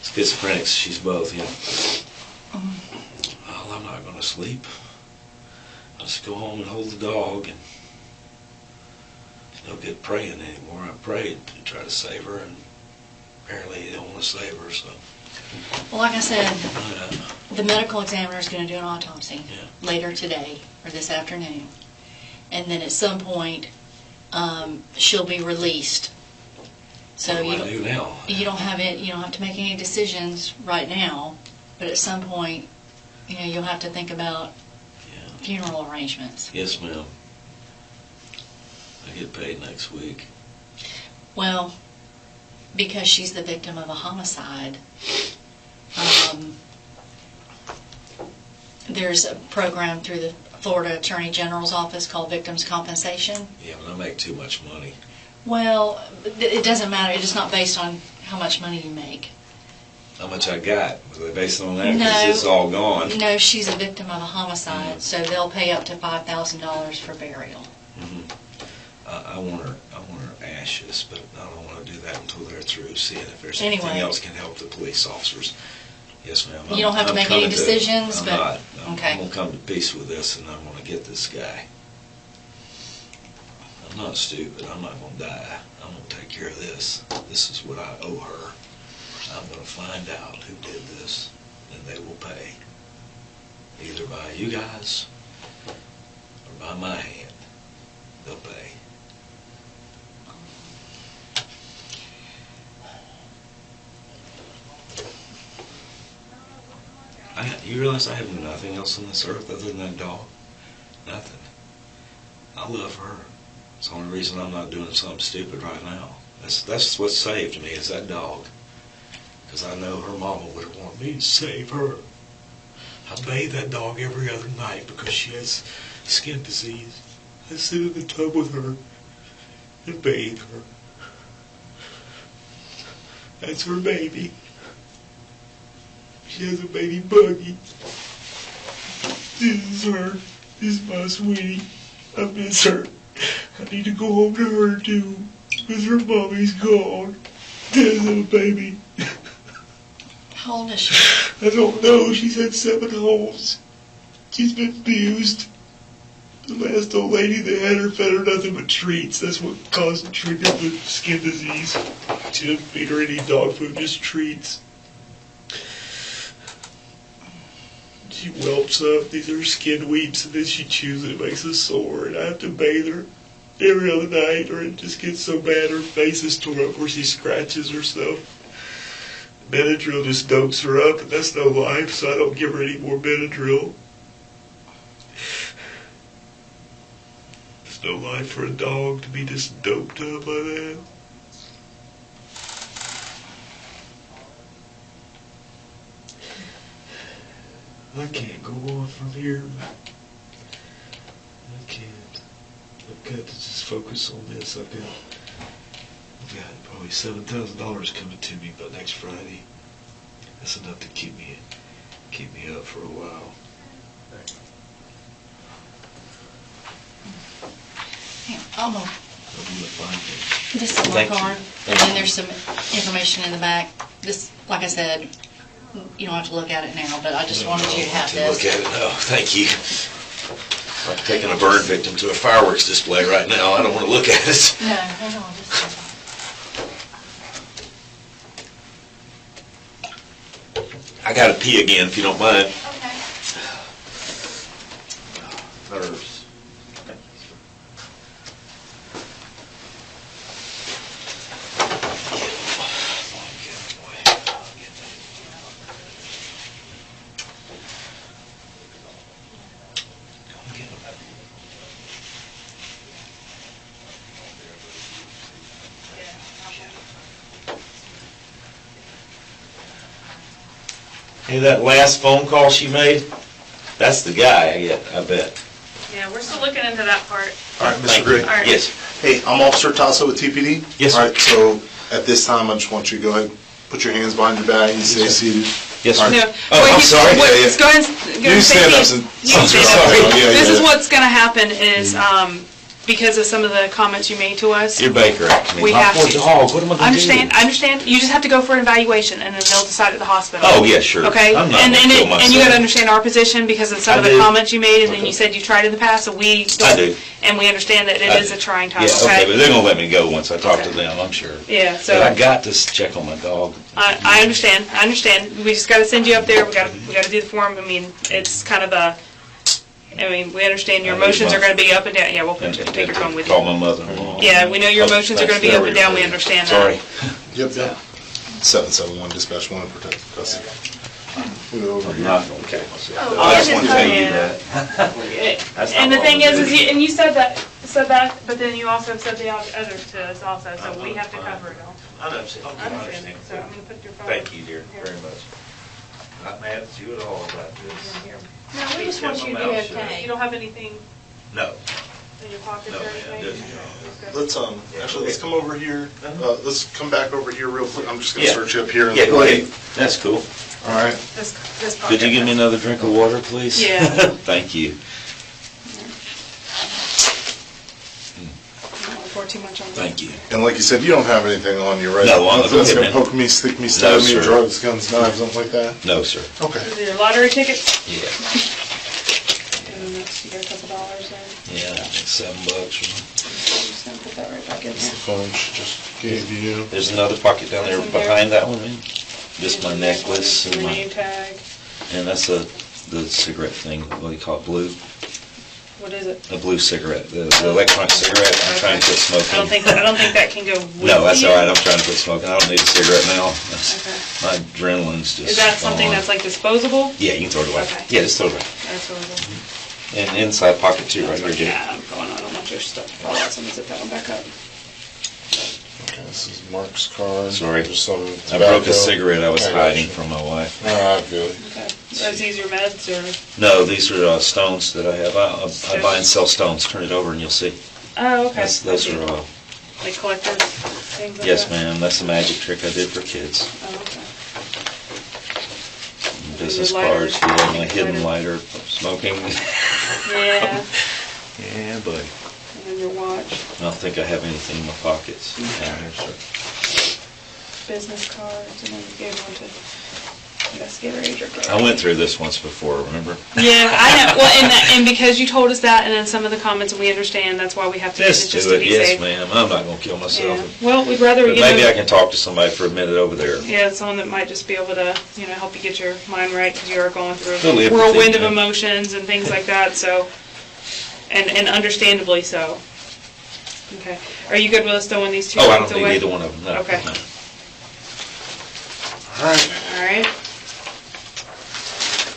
Schizophrenics, she's both, Well, I'm not gonna sleep. I'll just go home and hold the dog and no good praying anymore. I prayed to try to save her, and apparently they don't want to save her, so. Well, like I said, Yeah. the medical examiner is going to do an autopsy Yeah. later today or this afternoon. And then at some point, she'll be released. So What you do I do now? you don't have to make any decisions right now, but at some point, you'll have to think about Yeah. funeral arrangements. Yes, ma'am. I get paid next week. Well, because she's the victim of a homicide, there's a program through the Florida Attorney General's office called Victims Compensation. Yeah, but I make too much money. Well, it doesn't matter. It's not based on how much money you make. How much I got? Was they based on that? No. 'Cause it's all gone. No, she's a victim of a homicide, so they'll pay up to $5,000 for burial. Mm-hmm. I want her ashes, but I don't want to do that until they're through seeing if there's anything Anyway. else can help the police officers. Yes, ma'am. You don't have to I'm make any coming decisions, I'm but- not. okay. I'm going to come to peace with this, and I'm going to get this guy. I'm not stupid. I'm not going to die. I'm going to take care of this. This is what I owe her. I'm going to find out who did this, and they will pay. Either by you guys or by my hand. They'll pay. You realize I have nothing else on this earth other than that dog? Nothing. I love her. It's the only reason I'm not doing something stupid right now. That's what saved me, is that dog. Because I know her mama would want me to save her. I bathe that dog every other night because she has skin disease. I sit in the tub with her and bathe her. That's her baby. She has a baby buggy. This is her. This is my sweetie. I miss her. I need to go home to her too, because her mommy's gone. This little baby. How old is she? I don't know. She's had 7 homes. She's been abused. The last old lady that had her fed her nothing but treats. That's what triggered the skin disease. She didn't feed her any dog food, just treats. She whelps up. These are skin weeps, and then she chews it. It makes a sore, and I have to bathe her every other night, or it just gets so bad her face is torn up where she scratches herself. Benadryl just dopes her up, and that's no life, so I don't give her any more Benadryl. There's no life for a dog to be just doped up like that. I can't go on from here. I can't. I've got to just focus on this. I've got probably $7,000 coming to me by next Friday. That's enough to keep me up for a while. I'll I'll be fine. This is my Thank you. card, and then there's some information in the back. This, like I said, you don't have to look at it now, but I just wanted you to have this. Look at it now. Thank you. I'm taking a burn victim to a fireworks display right now. I don't want to look at it. No, hang on, just I gotta pee again if you don't mind. okay. Nerves. Hey, that last phone call she made, that's the guy, I bet. Yeah, we're still looking into that part. All right, Thank Mr. Gray. All right. Yes. Hey, I'm Officer Tasso with TPD. Yes, All sir. right, so at this time, I just want you to go ahead, put your hands behind your back and stay seated. Yes, sir. All right. No. Oh, Wait, I'm sorry. Go Yeah, yeah. ahead and You stand up. You stand up. sorry. Yeah, This yeah. is what's going to happen is, because of some of the comments you made to us. You're Baker acting me. We My have poor to. dog, what am I gonna do? I understand. You just have to go for an evaluation, and then they'll decide at the hospital. Oh, yeah, sure. Okay? I'm not And gonna kill and you got to myself. understand our position because of some I of the do. comments you made, and then Okay. you said you tried in the past, so we don't. I do. And we understand that it I is do. a trying time, Yeah, okay, but okay? they're gonna let me go once I talk to Okay. them, I'm sure. Yeah, But I so, got to check on my dog. I understand. We just got to send you up there. We got to do the form. I mean, it's kind of we understand your I need emotions my- are going to be up and down. Yeah, we'll And take your phone with Call you. my mother-in-law. Yeah, we know your Oh, emotions are going to be thanks. up and down. We understand that. Sorry. Yep, yep. 771 dispatch 1 protective custody. Move over I'm here. not gonna kill myself. Oh, I just I want to didn't tell tell you you. that. That's And not the thing what I'm is gonna do. you said that, but then you also said the others to us also, so we have to cover it all. I understand. I understand. So I'm going to put your phone. Thank you, dear, Here. very much. Not mad at you at all about this. Here. No, we just want you to be Keep my mouth shut. okay. You don't have anything No. in your pockets No, or ma'am, anything? just- Let's, actually, let's come over here. Let's come back over here real quick. I'm just gonna Yeah. search you up here in Yeah, the go light. ahead. That's cool. All right. This pocket. Could you give me another drink of water, please? Yeah. Thank you. Don't pour too much on that. Thank you. And like you said, you don't have anything on you, right? No, I'm Nothing that's okay, gonna man. poke me, stick me, stab me, sir. drugs, guns, knives, something like that? No, sir. Okay. These are your lottery tickets, Yeah. and that's, you got a couple dollars there. Yeah, I think $7 or something. I'm just going to put that right back in That's the there. phone she just gave you. There's another pocket down there This one here? behind that one, man. Just my necklace and Your my, name tag. and that's the cigarette thing, what do you call it, blue? What is it? The blue cigarette, the electronic cigarette. I'm trying to quit smoking. I don't think that can go with No, that's you. all right. I'm trying to quit smoking. I don't need a cigarette now. Okay. My adrenaline's just. Is that something gone. that's like disposable? Yeah, you can throw it away. Okay. Yeah, just throw it away. That's what it is. And inside pocket too, right here, dude. Yeah, I'm going on. I don't want your stuff to fall out, so I'm gonna zip that one back up. Okay, this is Mark's card. Sorry. There's some I broke tobacco. a cigarette I was I got hiding you. from my wife. Good. Okay. Are these your meds or? No, these are stones that I have. I buy and sell stones. Turn it over and you'll see. Oh, okay. Those are, Like collectors, things like yes, that? ma'am. That's a magic trick I did for kids. Oh, okay. business Your lighter. cards, yeah, my hidden lighter, smoking. Yeah, Yeah, buddy. and then your watch, I don't think I have anything in my pockets. business cards, and then you gave one to investigator Adrian. I went through this once before, remember? Yeah, I know. Well, and because you told us that, and then some of the comments, and we understand, that's why we have to use it just to be yes, safe. ma'am. I'm not gonna kill myself. Yeah. Well, we'd rather we But get maybe I them. can talk to somebody for a minute over there. Yeah, someone that might just be able to, help you get your mind right, because you are going through Totally a whirlwind of empathy, yeah. emotions and things like that. So, and understandably so. Okay. Are you good with us throwing these two Oh, I things don't away? need either one of them, no. Okay. no. All right. All right.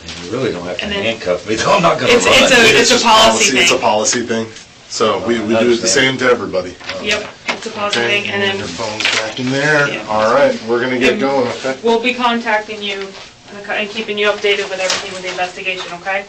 And you really don't have to And then- handcuff me, though I'm not gonna It's- run. it's a just policy It's a thing. policy thing. So we do it the understand. same to everybody. Yep. It's a policy Okay, thing, and your then phone's back in there. Yeah. All right, we're gonna get And- going, okay? we'll be contacting you and keeping you updated with everything with the investigation. Okay.